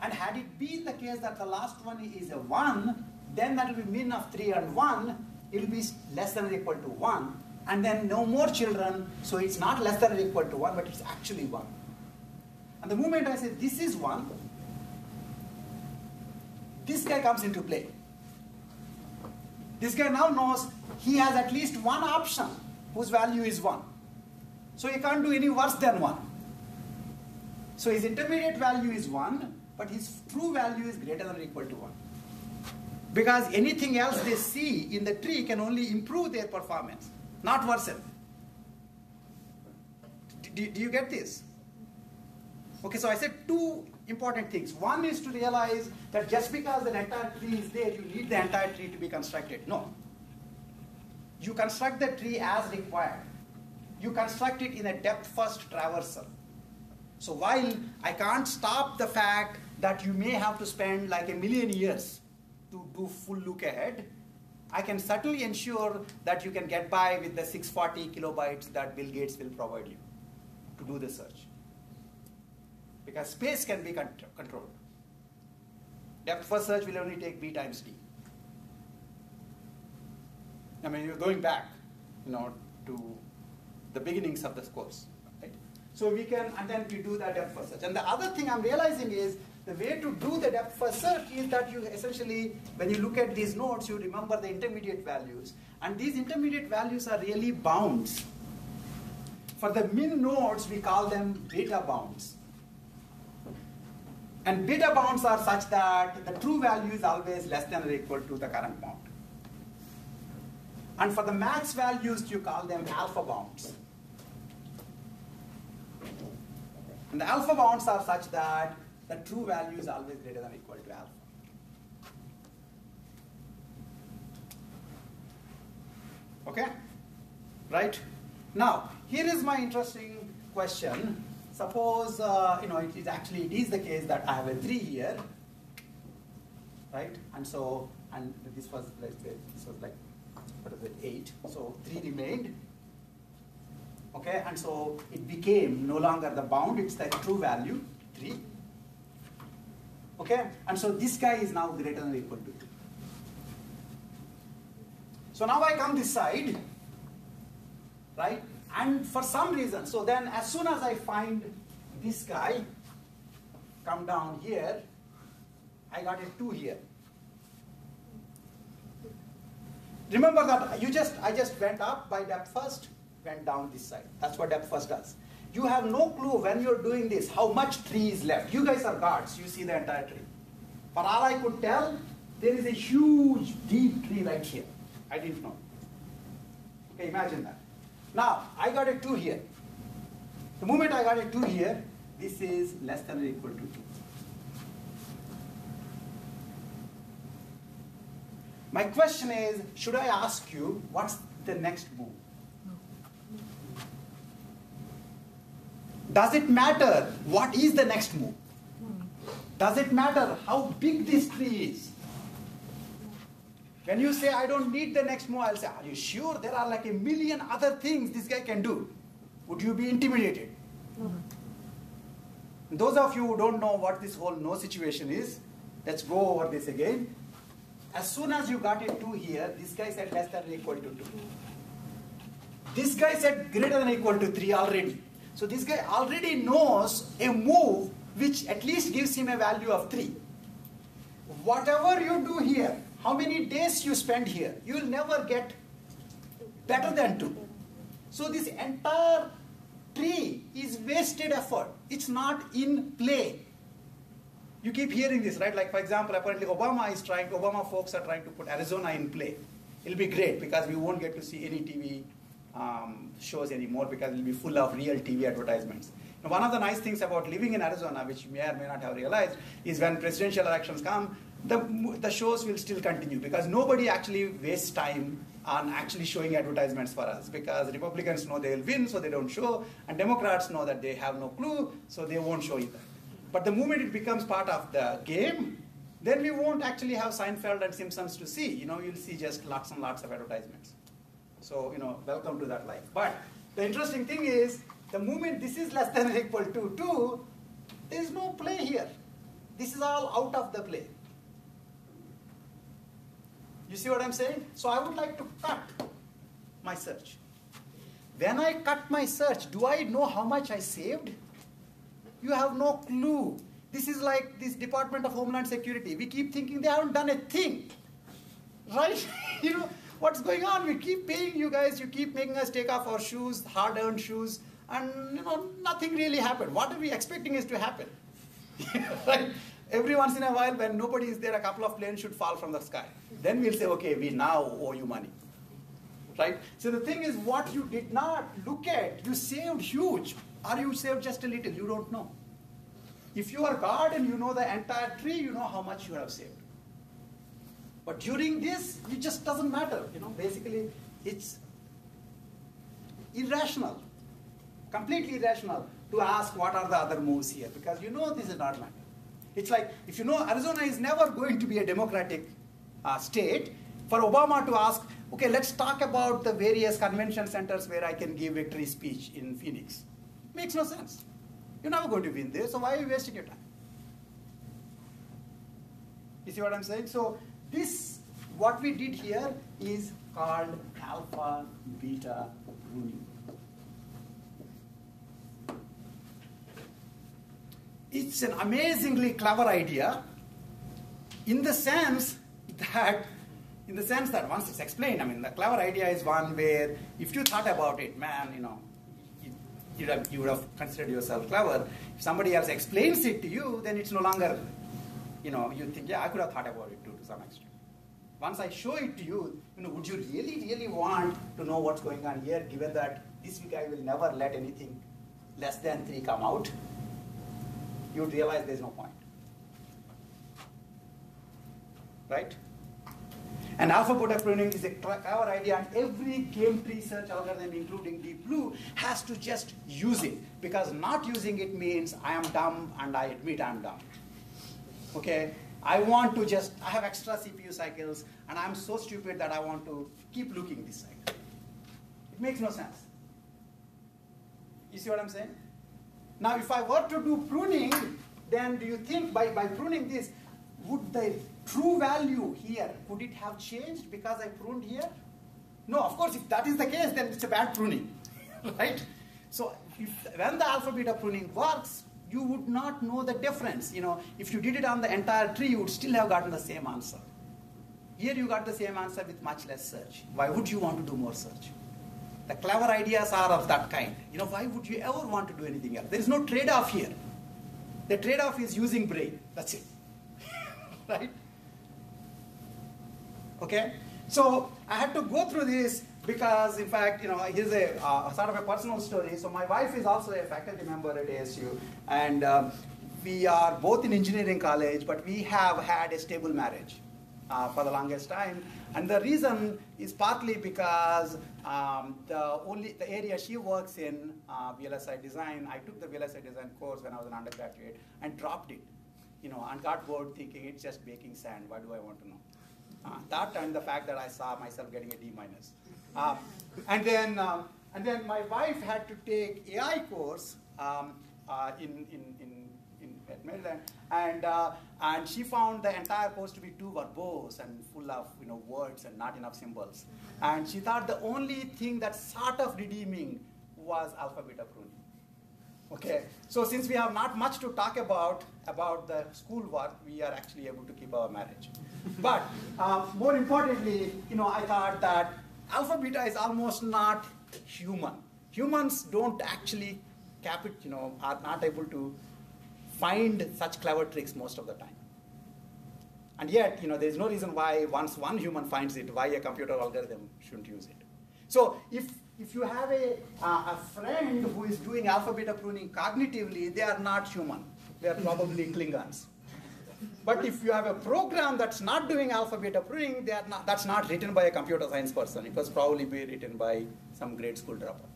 And had it been the case that the last one is a 1, then that will be min of 3 and 1, it will be less than or equal to 1, and then no more children, so it's not less than or equal to 1, but it's actually 1. And the moment I say this is 1, this guy comes into play. This guy now knows he has at least one option whose value is 1. So he can't do any worse than 1. So his intermediate value is 1, but his true value is greater than or equal to 1. Because anything else they see in the tree can only improve their performance, not worsen. Do you get this? Okay, so I said 2 important things. One is to realize that just because the entire tree is there, you need the entire tree to be constructed. No. You construct the tree as required. You construct it in a depth-first traversal. So while I can't stop the fact that you may have to spend like 1,000,000 years to do full look ahead, I can certainly ensure that you can get by with the 640 kilobytes that Bill Gates will provide you to do the search. Because space can be controlled. Depth first search will only take B times D. I mean, you're going back, to the beginnings of this course, right? So we can, and then we do that depth first search. And the other thing I'm realizing is the way to do the depth first search is that you essentially, when you look at these nodes, you remember the intermediate values. And these intermediate values are really bounds. For the min nodes, we call them beta bounds. And beta bounds are such that the true value is always less than or equal to the current bound. And for the max values, you call them alpha bounds. And the alpha bounds are such that the true value is always greater than or equal to alpha. Okay? Right? Now, here is my interesting question. Suppose, it is the case that I have a 3 here, right? And so, and this was, let's say, this was like, 8. So 3 remained. Okay, and so it became no longer the bound, it's the true value, 3. Okay, and so this guy is now greater than or equal to 2. So now I come this side, right? And for some reason, so then as soon as I find this guy, come down here, I got a 2 here. Remember that I just went up by depth first, went down this side. That's what depth first does. You have no clue when you're doing this how much tree is left. You guys are guards. You see the entire tree. For all I could tell, there is a huge, deep tree right here. I didn't know. Okay, imagine that. Now, I got a 2 here. The moment I got a 2 here, this is less than or equal to 2. My question is, should I ask you, what's the next move? Does it matter what is the next move? Does it matter how big this tree is? When you say, I don't need the next move, I'll say, are you sure? There are like a million other things this guy can do. Would you be intimidated? Those of you who don't know what this whole no situation is, let's go over this again. As soon as you got a 2 here, this guy said less than or equal to 2. This guy said greater than or equal to 3 already. So this guy already knows a move which at least gives him a value of 3. Whatever you do here, how many days you spend here, you will never get better than 2. So this entire tree is wasted effort. It's not in play. You keep hearing this, right? Like, for example, apparently Obama folks are trying to put Arizona in play. It'll be great because we won't get to see any TV shows anymore because it'll be full of real TV advertisements. Now, one of the nice things about living in Arizona, which you may or may not have realized, is when presidential elections come, the shows will still continue because nobody actually wastes time on actually showing advertisements for us because Republicans know they'll win, so they don't show, and Democrats know that they have no clue, so they won't show either. But the moment it becomes part of the game, then we won't actually have Seinfeld and Simpsons to see. You'll see just lots and lots of advertisements. So, welcome to that life. But the interesting thing is, the moment this is less than or equal to 2, there is no play here. This is all out of the play. You see what I'm saying? So I would like to cut my search. When I cut my search, do I know how much I saved? You have no clue. This is like this Department of Homeland Security. We keep thinking they haven't done a thing. Right? What's going on? We keep paying you guys. You keep making us take off our shoes, hard-earned shoes. And, nothing really happened. What are we expecting is to happen? Right? Every once in a while, when nobody is there, a couple of planes should fall from the sky. Then we'll say, okay, we now owe you money. Right? So the thing is, what you did not look at, you saved huge. Or you saved just a little, you don't know. If you are God and you know the entire tree, you know how much you have saved. But during this, it just doesn't matter. Basically, it's irrational, completely irrational to ask what are the other moves here because this is not matter. It's like, if Arizona is never going to be a democratic state, for Obama to ask, okay, let's talk about the various convention centers where I can give victory speech in Phoenix. Makes no sense. You're never going to win there, so why are you wasting your time? You see what I'm saying? So what we did here is called alpha beta pruning. It's an amazingly clever idea in the sense that once it's explained, the clever idea is one where if you thought about it, man, you would have considered yourself clever. If somebody else explains it to you, then it's no longer, you think, yeah, I could have thought about it too to some extent. Once I show it to you, would you really, really want to know what's going on here, given that this guy will never let anything less than 3 come out? You would realize there's no point. Right? And alpha beta pruning is a clever idea, and every game tree search algorithm, including Deep Blue, has to just use it. Because not using it means I am dumb and I admit I'm dumb. Okay? I have extra CPU cycles, and I'm so stupid that I want to keep looking this cycle. It makes no sense. You see what I'm saying? Now, if I were to do pruning, then do you think by pruning this, would the true value here, could it have changed because I pruned here? No, of course, if that is the case, then it's a bad pruning, right? So when the alpha beta pruning works, you would not know the difference. If you did it on the entire tree, you would still have gotten the same answer. Here you got the same answer with much less search. Why would you want to do more search? The clever ideas are of that kind. Why would you ever want to do anything else? There is no trade-off here. The trade-off is using brain. That's it. Right? Okay? So I had to go through this because, in fact, here's a sort of a personal story. So my wife is also a faculty member at ASU, and we are both in engineering college, but we have had a stable marriage for the longest time. And the reason is partly because the area she works in, VLSI design, I took the VLSI design course when I was an undergraduate and dropped it, and got bored thinking it's just baking sand. Why do I want to know? That and the fact that I saw myself getting a D-. And then my wife had to take AI course at Maryland, and she found the entire course to be too verbose and full of words and not enough symbols. And she thought the only thing that's sort of redeeming was alpha-beta pruning. Okay, so since we have not much to talk about the schoolwork, we are actually able to keep our marriage. But more importantly, I thought that alpha-beta is almost not human. Humans don't actually are not able to find such clever tricks most of the time. And yet, there is no reason why once one human finds it, why a computer algorithm shouldn't use it. So if you have a friend who is doing alpha-beta pruning cognitively, they are not human. They are probably Klingons. But if you have a program that's not doing alpha-beta pruning, that's not written by a computer science person. It was probably written by some grade school dropout.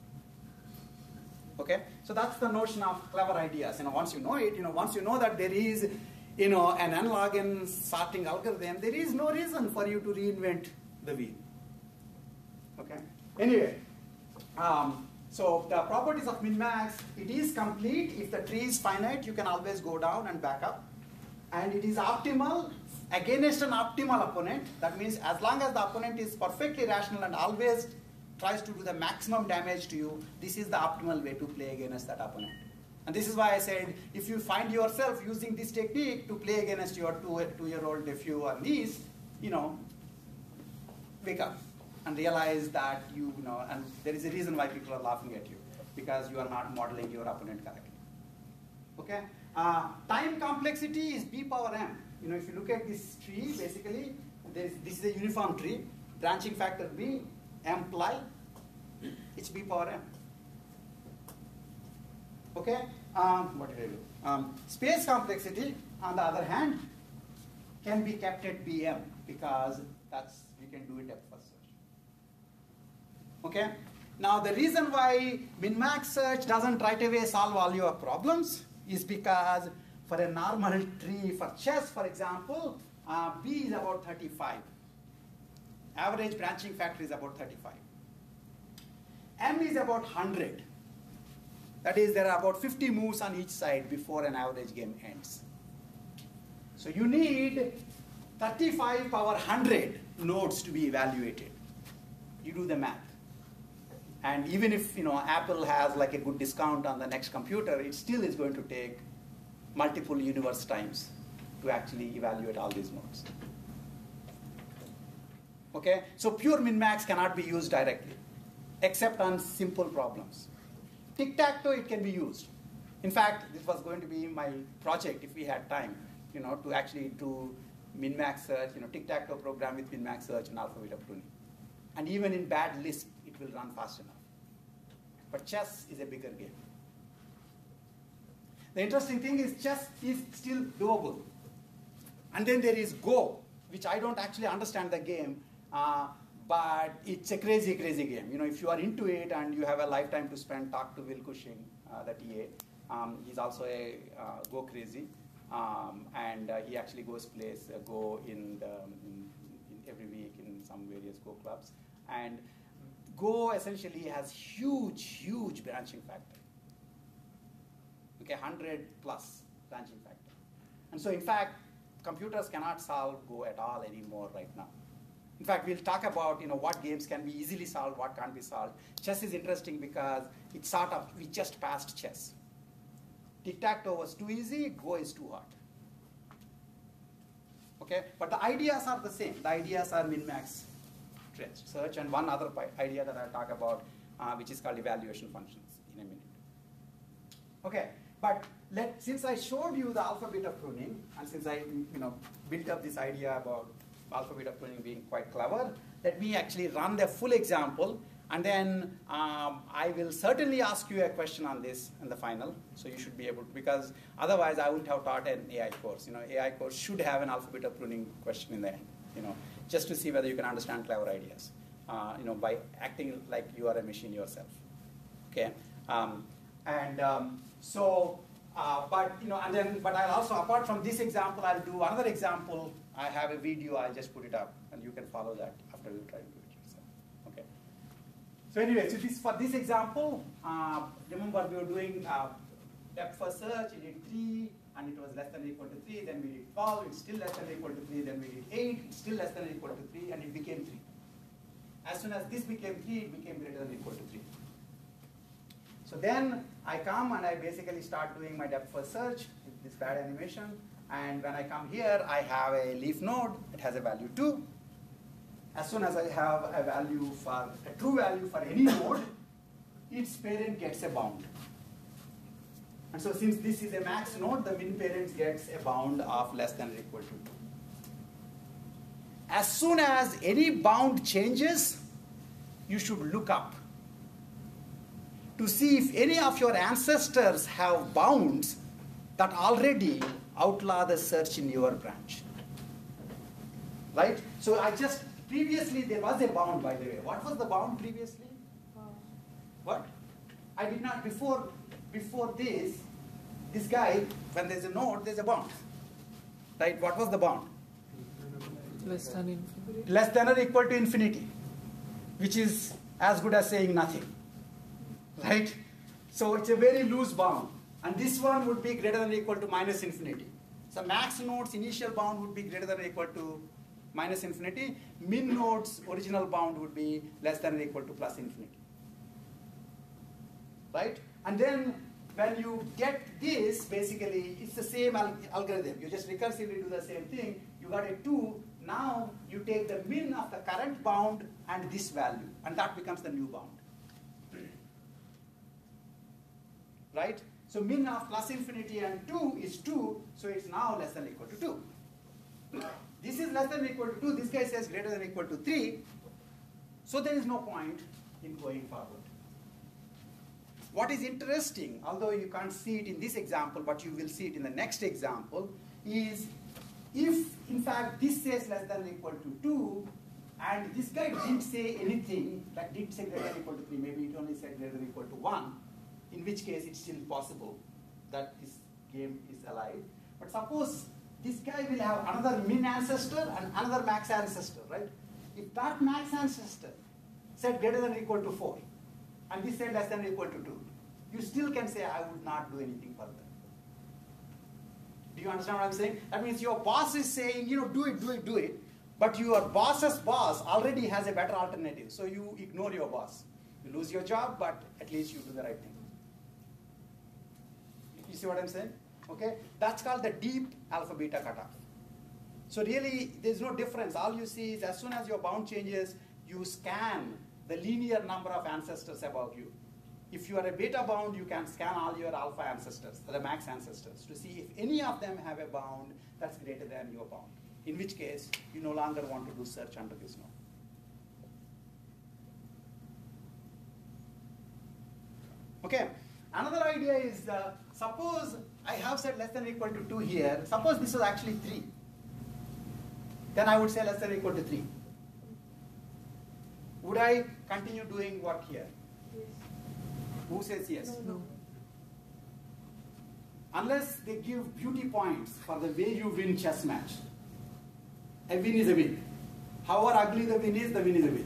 Okay, so that's the notion of clever ideas. Once you know it, once you know that there is, an n-log-n sorting algorithm, there is no reason for you to reinvent the wheel. Okay. Anyway, so the properties of min-max, it is complete. If the tree is finite, you can always go down and back up. And it is optimal against an optimal opponent. That means as long as the opponent is perfectly rational and always tries to do the maximum damage to you, this is the optimal way to play against that opponent. And this is why I said, if you find yourself using this technique to play against your two-year-old nephew or niece, wake up and realize that and there is a reason why people are laughing at you, because you are not modeling your opponent correctly. Okay? Time complexity is b power m. If you look at this tree, basically, this is a uniform tree. Branching factor b, imply, it's b power m. Okay? What did I do? Space complexity, on the other hand, can be kept at bm, because we can do it at first search. Okay? Now, the reason why min-max search doesn't right away solve all your problems is because for a normal tree, for chess, for example, b is about 35. Average branching factor is about 35. M is about 100. That is, there are about 50 moves on each side before an average game ends. So you need 35 power 100 nodes to be evaluated. You do the math. And even if Apple has like a good discount on the next computer, it still is going to take multiple universe times to actually evaluate all these nodes. Okay? So pure min-max cannot be used directly, except on simple problems. Tic-tac-toe, it can be used. In fact, this was going to be my project if we had time, to actually do min-max search, tic-tac-toe program with min-max search and alpha-beta pruning. And even in bad Lisp, it will run fast enough. But chess is a bigger game. The interesting thing is chess is still doable. And then there is Go, which I don't actually understand the game, but it's a crazy, crazy game. If you are into it and you have a lifetime to spend, talk to Will Cushing, the TA. He's also a Go crazy. And he actually plays Go in every week in some various Go clubs. And Go essentially has huge, huge branching factor. Okay, 100 plus branching factor. And so in fact, computers cannot solve Go at all anymore right now. In fact, we'll talk about what games can be easily solved, what can't be solved. Chess is interesting because it's we just passed chess. Tic-tac-toe was too easy, Go is too hard. Okay, but the ideas are the same. The ideas are min-max search and one other idea that I'll talk about, which is called evaluation functions in a minute. Okay, but since I showed you the alpha-beta pruning, and since I built up this idea about alpha-beta pruning being quite clever, let me actually run the full example, and then I will certainly ask you a question on this in the final, so you should be able to, because otherwise I wouldn't have taught an AI course. AI course should have an alpha-beta pruning question in the end, just to see whether you can understand clever ideas, by acting like you are a machine yourself. Okay, but I'll also, apart from this example, I'll do another example. I have a video. I'll just put it up, and you can follow that after you try to do it yourself. Okay. So anyway, so for this example, remember we were doing depth first search. We did 3, and it was less than or equal to 3. Then we did 12. It's still less than or equal to 3. Then we did 8. It's still less than or equal to 3, and it became 3. As soon as this became 3, it became greater than or equal to 3. So then I come and I basically start doing my depth first search with this bad animation. And when I come here, I have a leaf node. It has a value 2. As soon as I have a true value for any node, its parent gets a bound. And so since this is a max node, the min parent gets a bound of less than or equal to 2. As soon as any bound changes, you should look up to see if any of your ancestors have bounds that already outlaw the search in your branch. Right? So previously there was a bound, by the way. What was the bound previously? What? I did not, before this guy, when there's a node, there's a bound. Right? What was the bound? Less than infinity. Less than or equal to infinity, which is as good as saying nothing. Right? So it's a very loose bound. And this one would be greater than or equal to minus infinity. So max node's initial bound would be greater than or equal to minus infinity. Min node's original bound would be less than or equal to plus infinity. Right? And then when you get this, basically, it's the same algorithm. You just recursively do the same thing. You got a 2. Now you take the min of the current bound and this value, and that becomes the new bound. Right? So min of plus infinity and 2 is 2, so it's now less than or equal to 2. This is less than or equal to 2. This guy says greater than or equal to 3. So there is no point in going forward. What is interesting, although you can't see it in this example, but you will see it in the next example, is if, in fact, this says less than or equal to 2, and this guy didn't say anything, like didn't say greater than or equal to 3, maybe it only said greater than or equal to 1, in which case it's still possible that this game is alive. But suppose this guy will have another min ancestor and another max ancestor, right? If that max ancestor said greater than or equal to 4, and this said less than or equal to 2, you still can say, I would not do anything further. Do you understand what I'm saying? That means your boss is saying, do it, but your boss's boss already has a better alternative, so you ignore your boss. You lose your job, but at least you do the right thing. You see what I'm saying? Okay? That's called the deep alpha-beta cutoff. So really, there's no difference. All you see is as soon as your bound changes, you scan the linear number of ancestors above you. If you are a beta bound, you can scan all your alpha ancestors, the max ancestors, to see if any of them have a bound that's greater than your bound. In which case, you no longer want to do search under this node. Okay. Another idea is, suppose I have said less than or equal to 2 here. Suppose this was actually 3. Then I would say less than or equal to 3. Would I continue doing work here? Yes. Who says yes? No. Unless they give beauty points for the way you win chess match. A win is a win. However ugly the win is a win.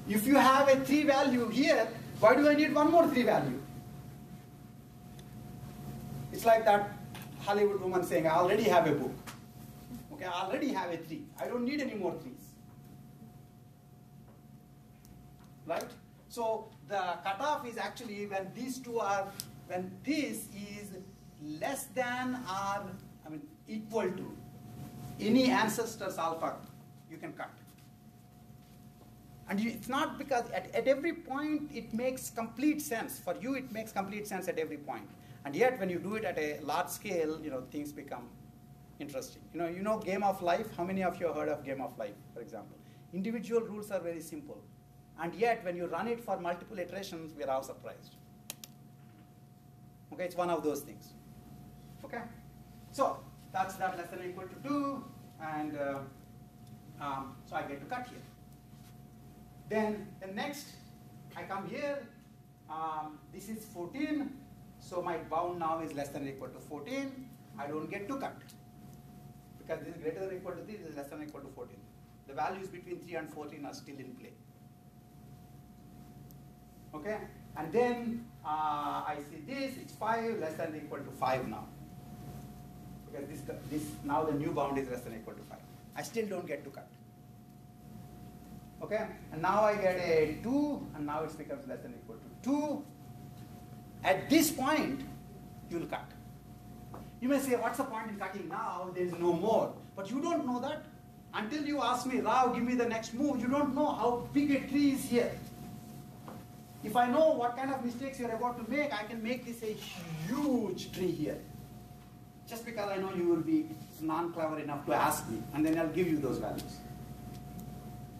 If you have a 3 value here, why do I need one more 3 value? It's like that Hollywood woman saying, I already have a book. Okay, I already have a 3. I don't need any more 3s. Right? So the cutoff is actually when these two are, when this is less than or equal to any ancestors alpha, you can cut. And it's not because at every point it makes complete sense. For you, it makes complete sense at every point. And yet, when you do it at a large scale, things become interesting. You know Game of Life? How many of you have heard of Game of Life, for example? Individual rules are very simple. And yet, when you run it for multiple iterations, we are all surprised. Okay, it's one of those things. Okay? So, that's that less than or equal to 2. And so I get to cut here. Then the next, I come here. This is 14. So my bound now is less than or equal to 14. I don't get to cut. Because this is greater than or equal to 3, this is less than or equal to 14. The values between 3 and 14 are still in play. Okay? And then I see this, it's 5, less than or equal to 5 now. Because this now the new bound is less than or equal to 5. I still don't get to cut. Okay? And now I get a 2, and now it becomes less than or equal to 2. At this point, you'll cut. You may say, what's the point in cutting now? There is no more. But you don't know that. Until you ask me, Rao, give me the next move, you don't know how big a tree is here. If I know what kind of mistakes you're about to make, I can make this a huge tree here. Just because I know you will be non-clever enough to ask me, and then I'll give you those values.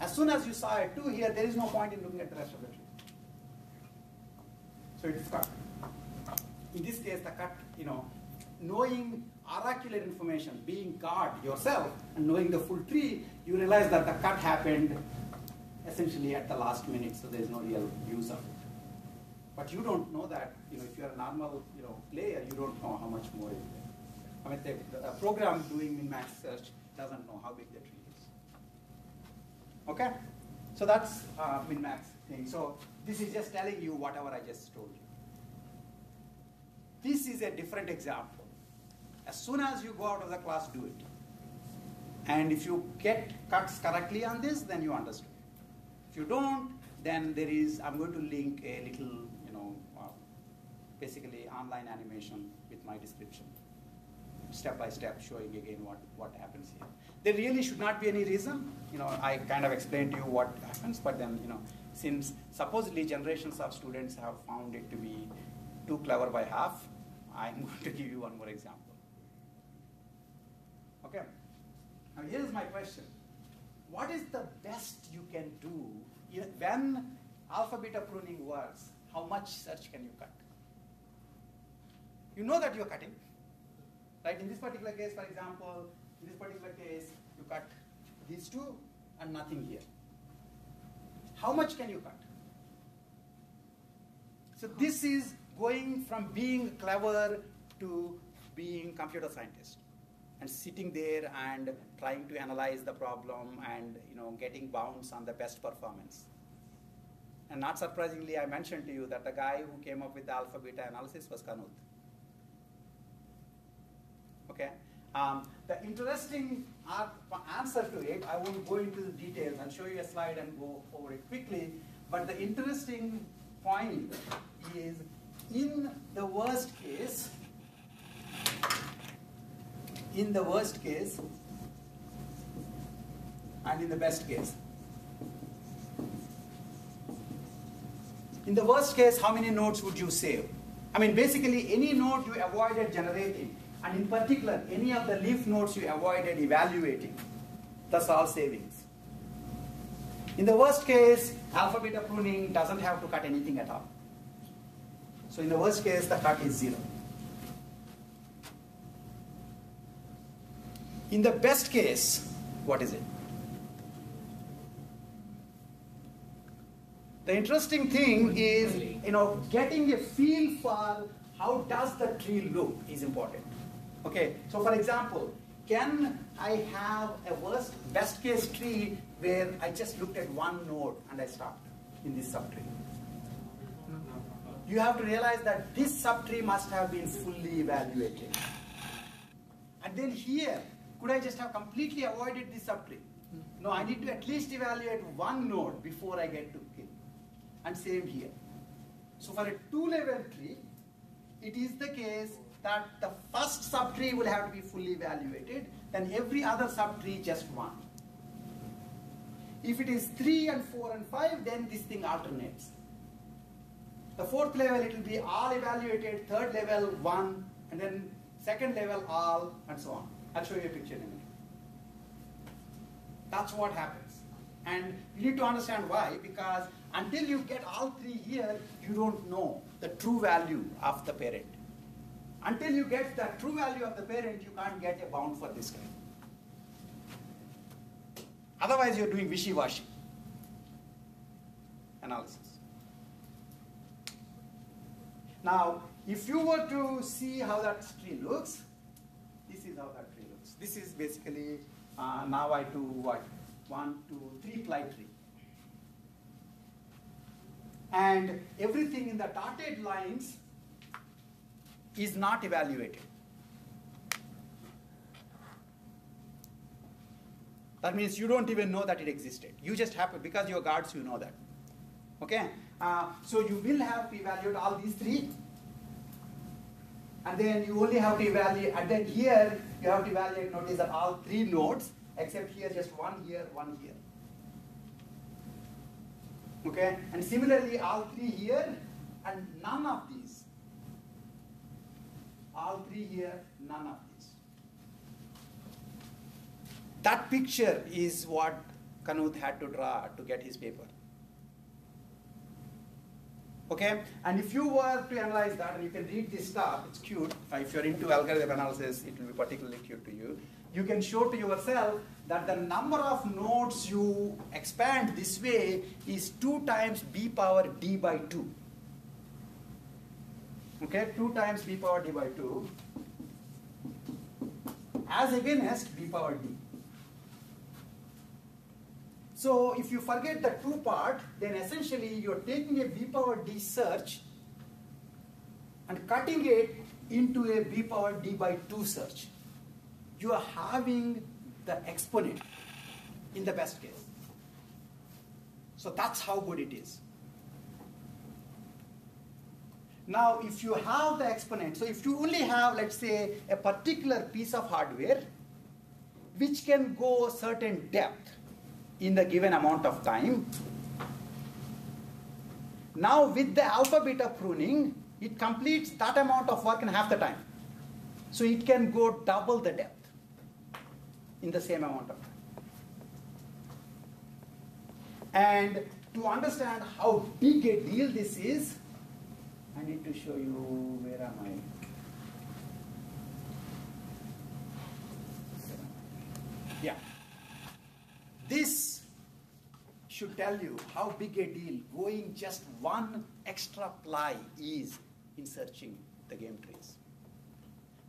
As soon as you saw a 2 here, there is no point in looking at the rest of the tree. So it is cut. In this case, the cut, knowing oracular information, being God yourself, and knowing the full tree, you realize that the cut happened essentially at the last minute, so there is no real use of it. But you don't know that, if you're a normal, player, you don't know how much more is there. I mean, the program doing min-max search doesn't know how big the tree is. Okay? So that's min-max thing. So this is just telling you whatever I just told you. This is a different example. As soon as you go out of the class, do it. And if you get cuts correctly on this, then you understand. If you don't, then I'm going to link a little, basically online animation with my description. Step by step, showing again what happens here. There really should not be any reason. I kind of explained to you what happens, but then, since supposedly generations of students have found it to be too clever by half, I'm going to give you one more example. Okay. Now here's my question. What is the best you can do when alpha-beta pruning works? How much search can you cut? You know that you're cutting. Right? In this particular case, for example, you cut these two and nothing here. How much can you cut? So this is going from being clever to being computer scientist and sitting there and trying to analyze the problem and getting bounds on the best performance. And not surprisingly, I mentioned to you that the guy who came up with the alpha-beta analysis was Kanuth. Okay. The interesting answer to it, I won't go into the details. I'll show you a slide and go over it quickly. But the interesting point is, in the worst case, and in the best case. In the worst case, how many nodes would you save? I mean, basically, any node you avoided generating, and in particular, any of the leaf nodes you avoided evaluating, that's all savings. In the worst case, alpha-beta pruning doesn't have to cut anything at all. So in the worst case, the cut is 0. In the best case, what is it? The interesting thing is, getting a feel for how does the tree look is important. Okay, so for example, can I have a best case tree where I just looked at one node and I stopped in this subtree? You have to realize that this subtree must have been fully evaluated. And then here, could I just have completely avoided this subtree? No, I need to at least evaluate one node before I get to kill. And same here. So for a 2-level tree, it is the case that the first subtree will have to be fully evaluated, then every other subtree just 1. If it is 3 and 4 and 5, then this thing alternates. The fourth level, it will be all evaluated, third level 1, and then second level all, and so on. I'll show you a picture in a minute. That's what happens. And you need to understand why, because until you get all 3 here, you don't know the true value of the parent. Until you get the true value of the parent, you can't get a bound for this guy. Otherwise, you're doing wishy-washy analysis. Now, if you were to see how that tree looks, this is how that tree looks. This is basically, now I do what? 1, 2, 3 ply tree. And everything in the dotted lines is not evaluated. That means you don't even know that it existed. You just happen, because you're guards, you know that. Okay? So you will have to evaluate all these 3. And then you only have to evaluate, and then here you have to evaluate, notice that all 3 nodes, except here just 1 here, 1 here. Okay? And similarly, all 3 here, and none of these. All 3 here, none of these. That picture is what Kanuth had to draw to get his paper. Okay? And if you were to analyze that, and you can read this stuff, it's cute. If you're into algorithm analysis, it will be particularly cute to you. You can show to yourself that the number of nodes you expand this way is 2 times b power d by 2. Okay? 2 times b power d by 2 as against b power d. So if you forget the 2 part, then essentially you're taking a b power d search and cutting it into a b power d by 2 search. You are having the exponent in the best case. So that's how good it is. Now, if you have the exponent, so if you only have, let's say, a particular piece of hardware which can go a certain depth in the given amount of time, now with the alpha beta pruning, it completes that amount of work in half the time. So it can go double the depth in the same amount of time. And to understand how big a deal this is, I need to show you, where am I? Yeah. This should tell you how big a deal going just 1 extra ply is in searching the game trees.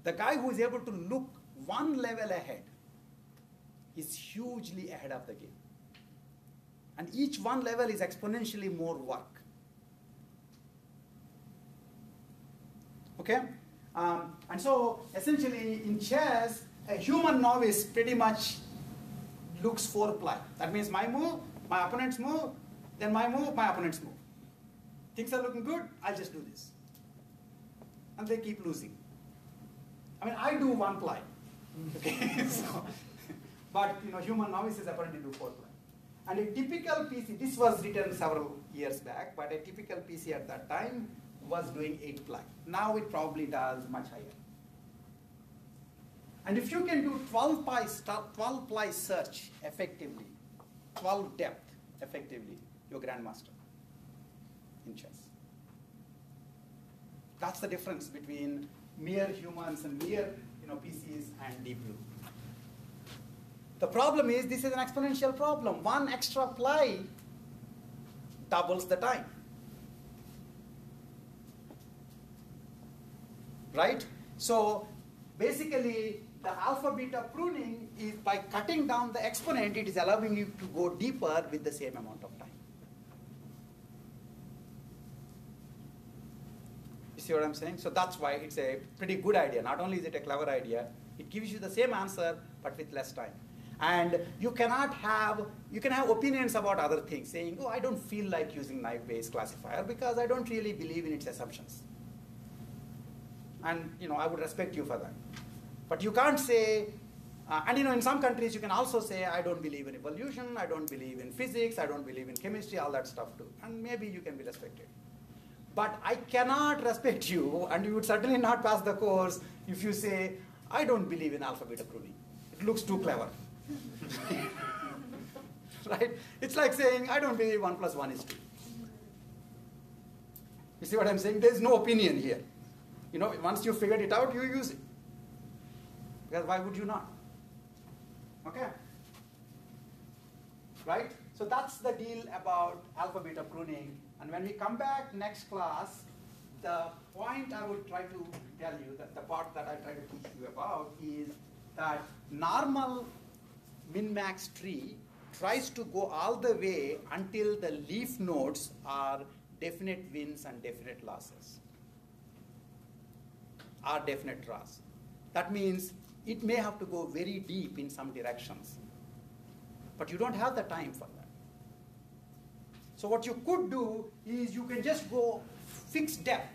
The guy who is able to look 1 level ahead is hugely ahead of the game. And each 1 level is exponentially more work. Okay? And so essentially in chess, a human novice pretty much looks 4 ply. That means my move, my opponent's move, then my move, my opponent's move. Things are looking good, I'll just do this. And they keep losing. I mean, I do 1 ply. Okay? So, but human novices apparently do 4 ply. And a typical PC, this was written several years back, but a typical PC at that time was doing 8 ply. Now it probably does much higher. And if you can do 12 ply search effectively, 12 depth effectively, you're grandmaster in chess. That's the difference between mere humans and mere PCs and deep blue. The problem is this is an exponential problem. 1 extra ply doubles the time. Right? So basically the alpha beta pruning is by cutting down the exponent, it is allowing you to go deeper with the same amount of time. You see what I'm saying? So that's why it's a pretty good idea. Not only is it a clever idea, it gives you the same answer but with less time. And you can have opinions about other things, saying, oh, I don't feel like using knife-based classifier because I don't really believe in its assumptions. And I would respect you for that. But you can't say, and in some countries you can also say, I don't believe in evolution, I don't believe in physics, I don't believe in chemistry, all that stuff too. And maybe you can be respected. But I cannot respect you, and you would certainly not pass the course if you say, I don't believe in alpha beta pruning. It looks too clever. Right? It's like saying, I don't believe 1 + 1 is 2. You see what I'm saying? There's no opinion here. Once you figured it out, you use it. Because why would you not? Okay? Right? So that's the deal about alpha beta pruning. And when we come back next class, the point I would try to tell you, that the part that I try to teach you about is that normal min-max tree tries to go all the way until the leaf nodes are definite wins and definite losses, are definite draws. That means it may have to go very deep in some directions, but you don't have the time for that. So what you could do is you can just go fixed depth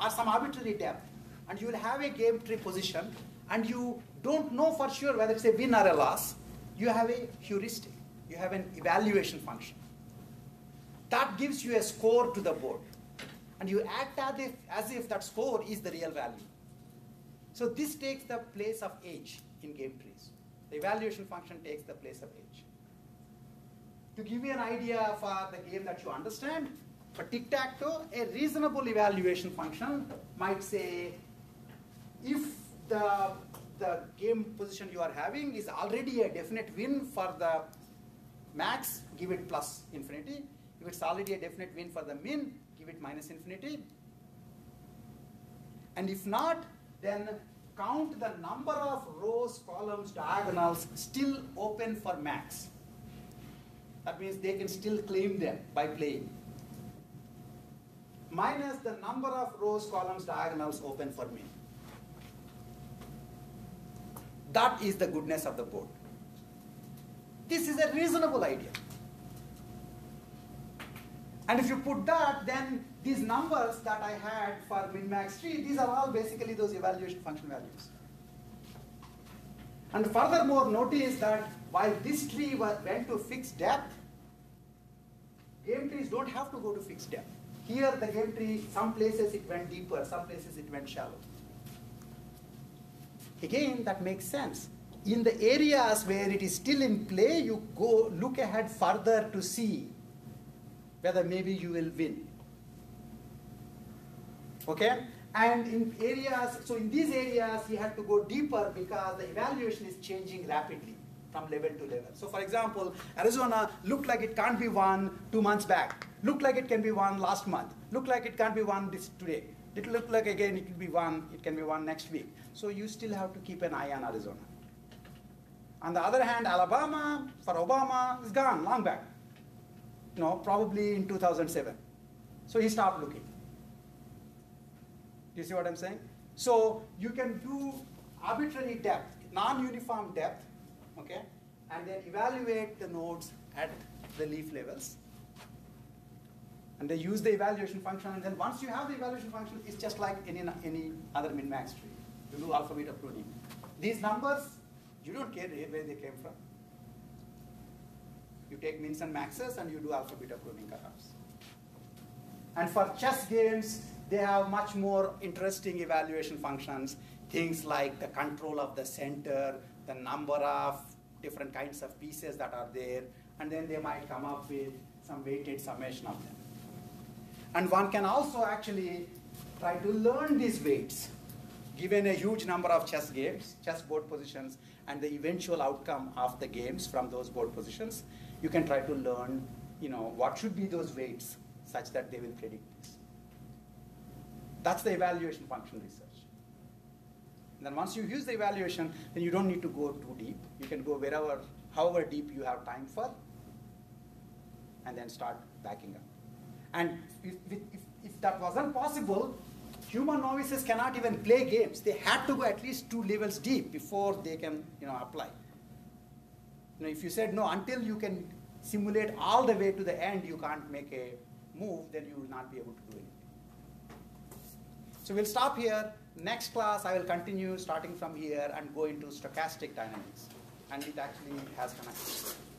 or some arbitrary depth, and you will have a game tree position, and you don't know for sure whether it's a win or a loss. You have a heuristic. You have an evaluation function. That gives you a score to the board. And you act as if that score is the real value. So this takes the place of age in game trees. The evaluation function takes the place of age. To give you an idea for the game that you understand, for tic-tac-toe, a reasonable evaluation function might say, if the game position you are having is already a definite win for the max, give it plus infinity. If it's already a definite win for the min, give it minus infinity. And if not, then count the number of rows, columns, diagonals still open for max. That means they can still claim them by playing. Minus the number of rows, columns, diagonals open for min. That is the goodness of the board. This is a reasonable idea. And if you put that, then these numbers that I had for min-max tree, these are all basically those evaluation function values. And furthermore, notice that while this tree went to fixed depth, game trees don't have to go to fixed depth. Here, the game tree, some places it went deeper, some places it went shallow. Again, that makes sense. In the areas where it is still in play, you go look ahead further to see whether maybe you will win. Okay? And in areas, so in these areas, you have to go deeper because the evaluation is changing rapidly from level to level. So for example, Arizona looked like it can't be won 2 months back. Looked like it can be won last month. Looked like it can't be won today. It looked like again it can be won next week. So you still have to keep an eye on Arizona. On the other hand, Alabama, for Obama, is gone long back. Probably in 2007. So he stopped looking. Do you see what I'm saying? So you can do arbitrary depth, non-uniform depth, okay, and then evaluate the nodes at the leaf levels. And they use the evaluation function, and then once you have the evaluation function, it's just like any other min-max tree. You do alpha beta pruning. These numbers, you don't care where they came from. You take mins and maxes and you do alpha beta pruning cutoffs. And for chess games, they have much more interesting evaluation functions. Things like the control of the center, the number of different kinds of pieces that are there, and then they might come up with some weighted summation of them. And one can also actually try to learn these weights. Given a huge number of chess games, chess board positions, and the eventual outcome of the games from those board positions, you can try to learn, what should be those weights such that they will predict this. That's the evaluation function research. And then once you use the evaluation, then you don't need to go too deep. You can go however deep you have time for, and then start backing up. And if that wasn't possible, human novices cannot even play games. They had to go at least 2 levels deep before they can apply. If you said, no, until you can simulate all the way to the end, you can't make a move, then you will not be able to do anything. So we'll stop here. Next class, I will continue starting from here and go into stochastic dynamics. And it actually has connected.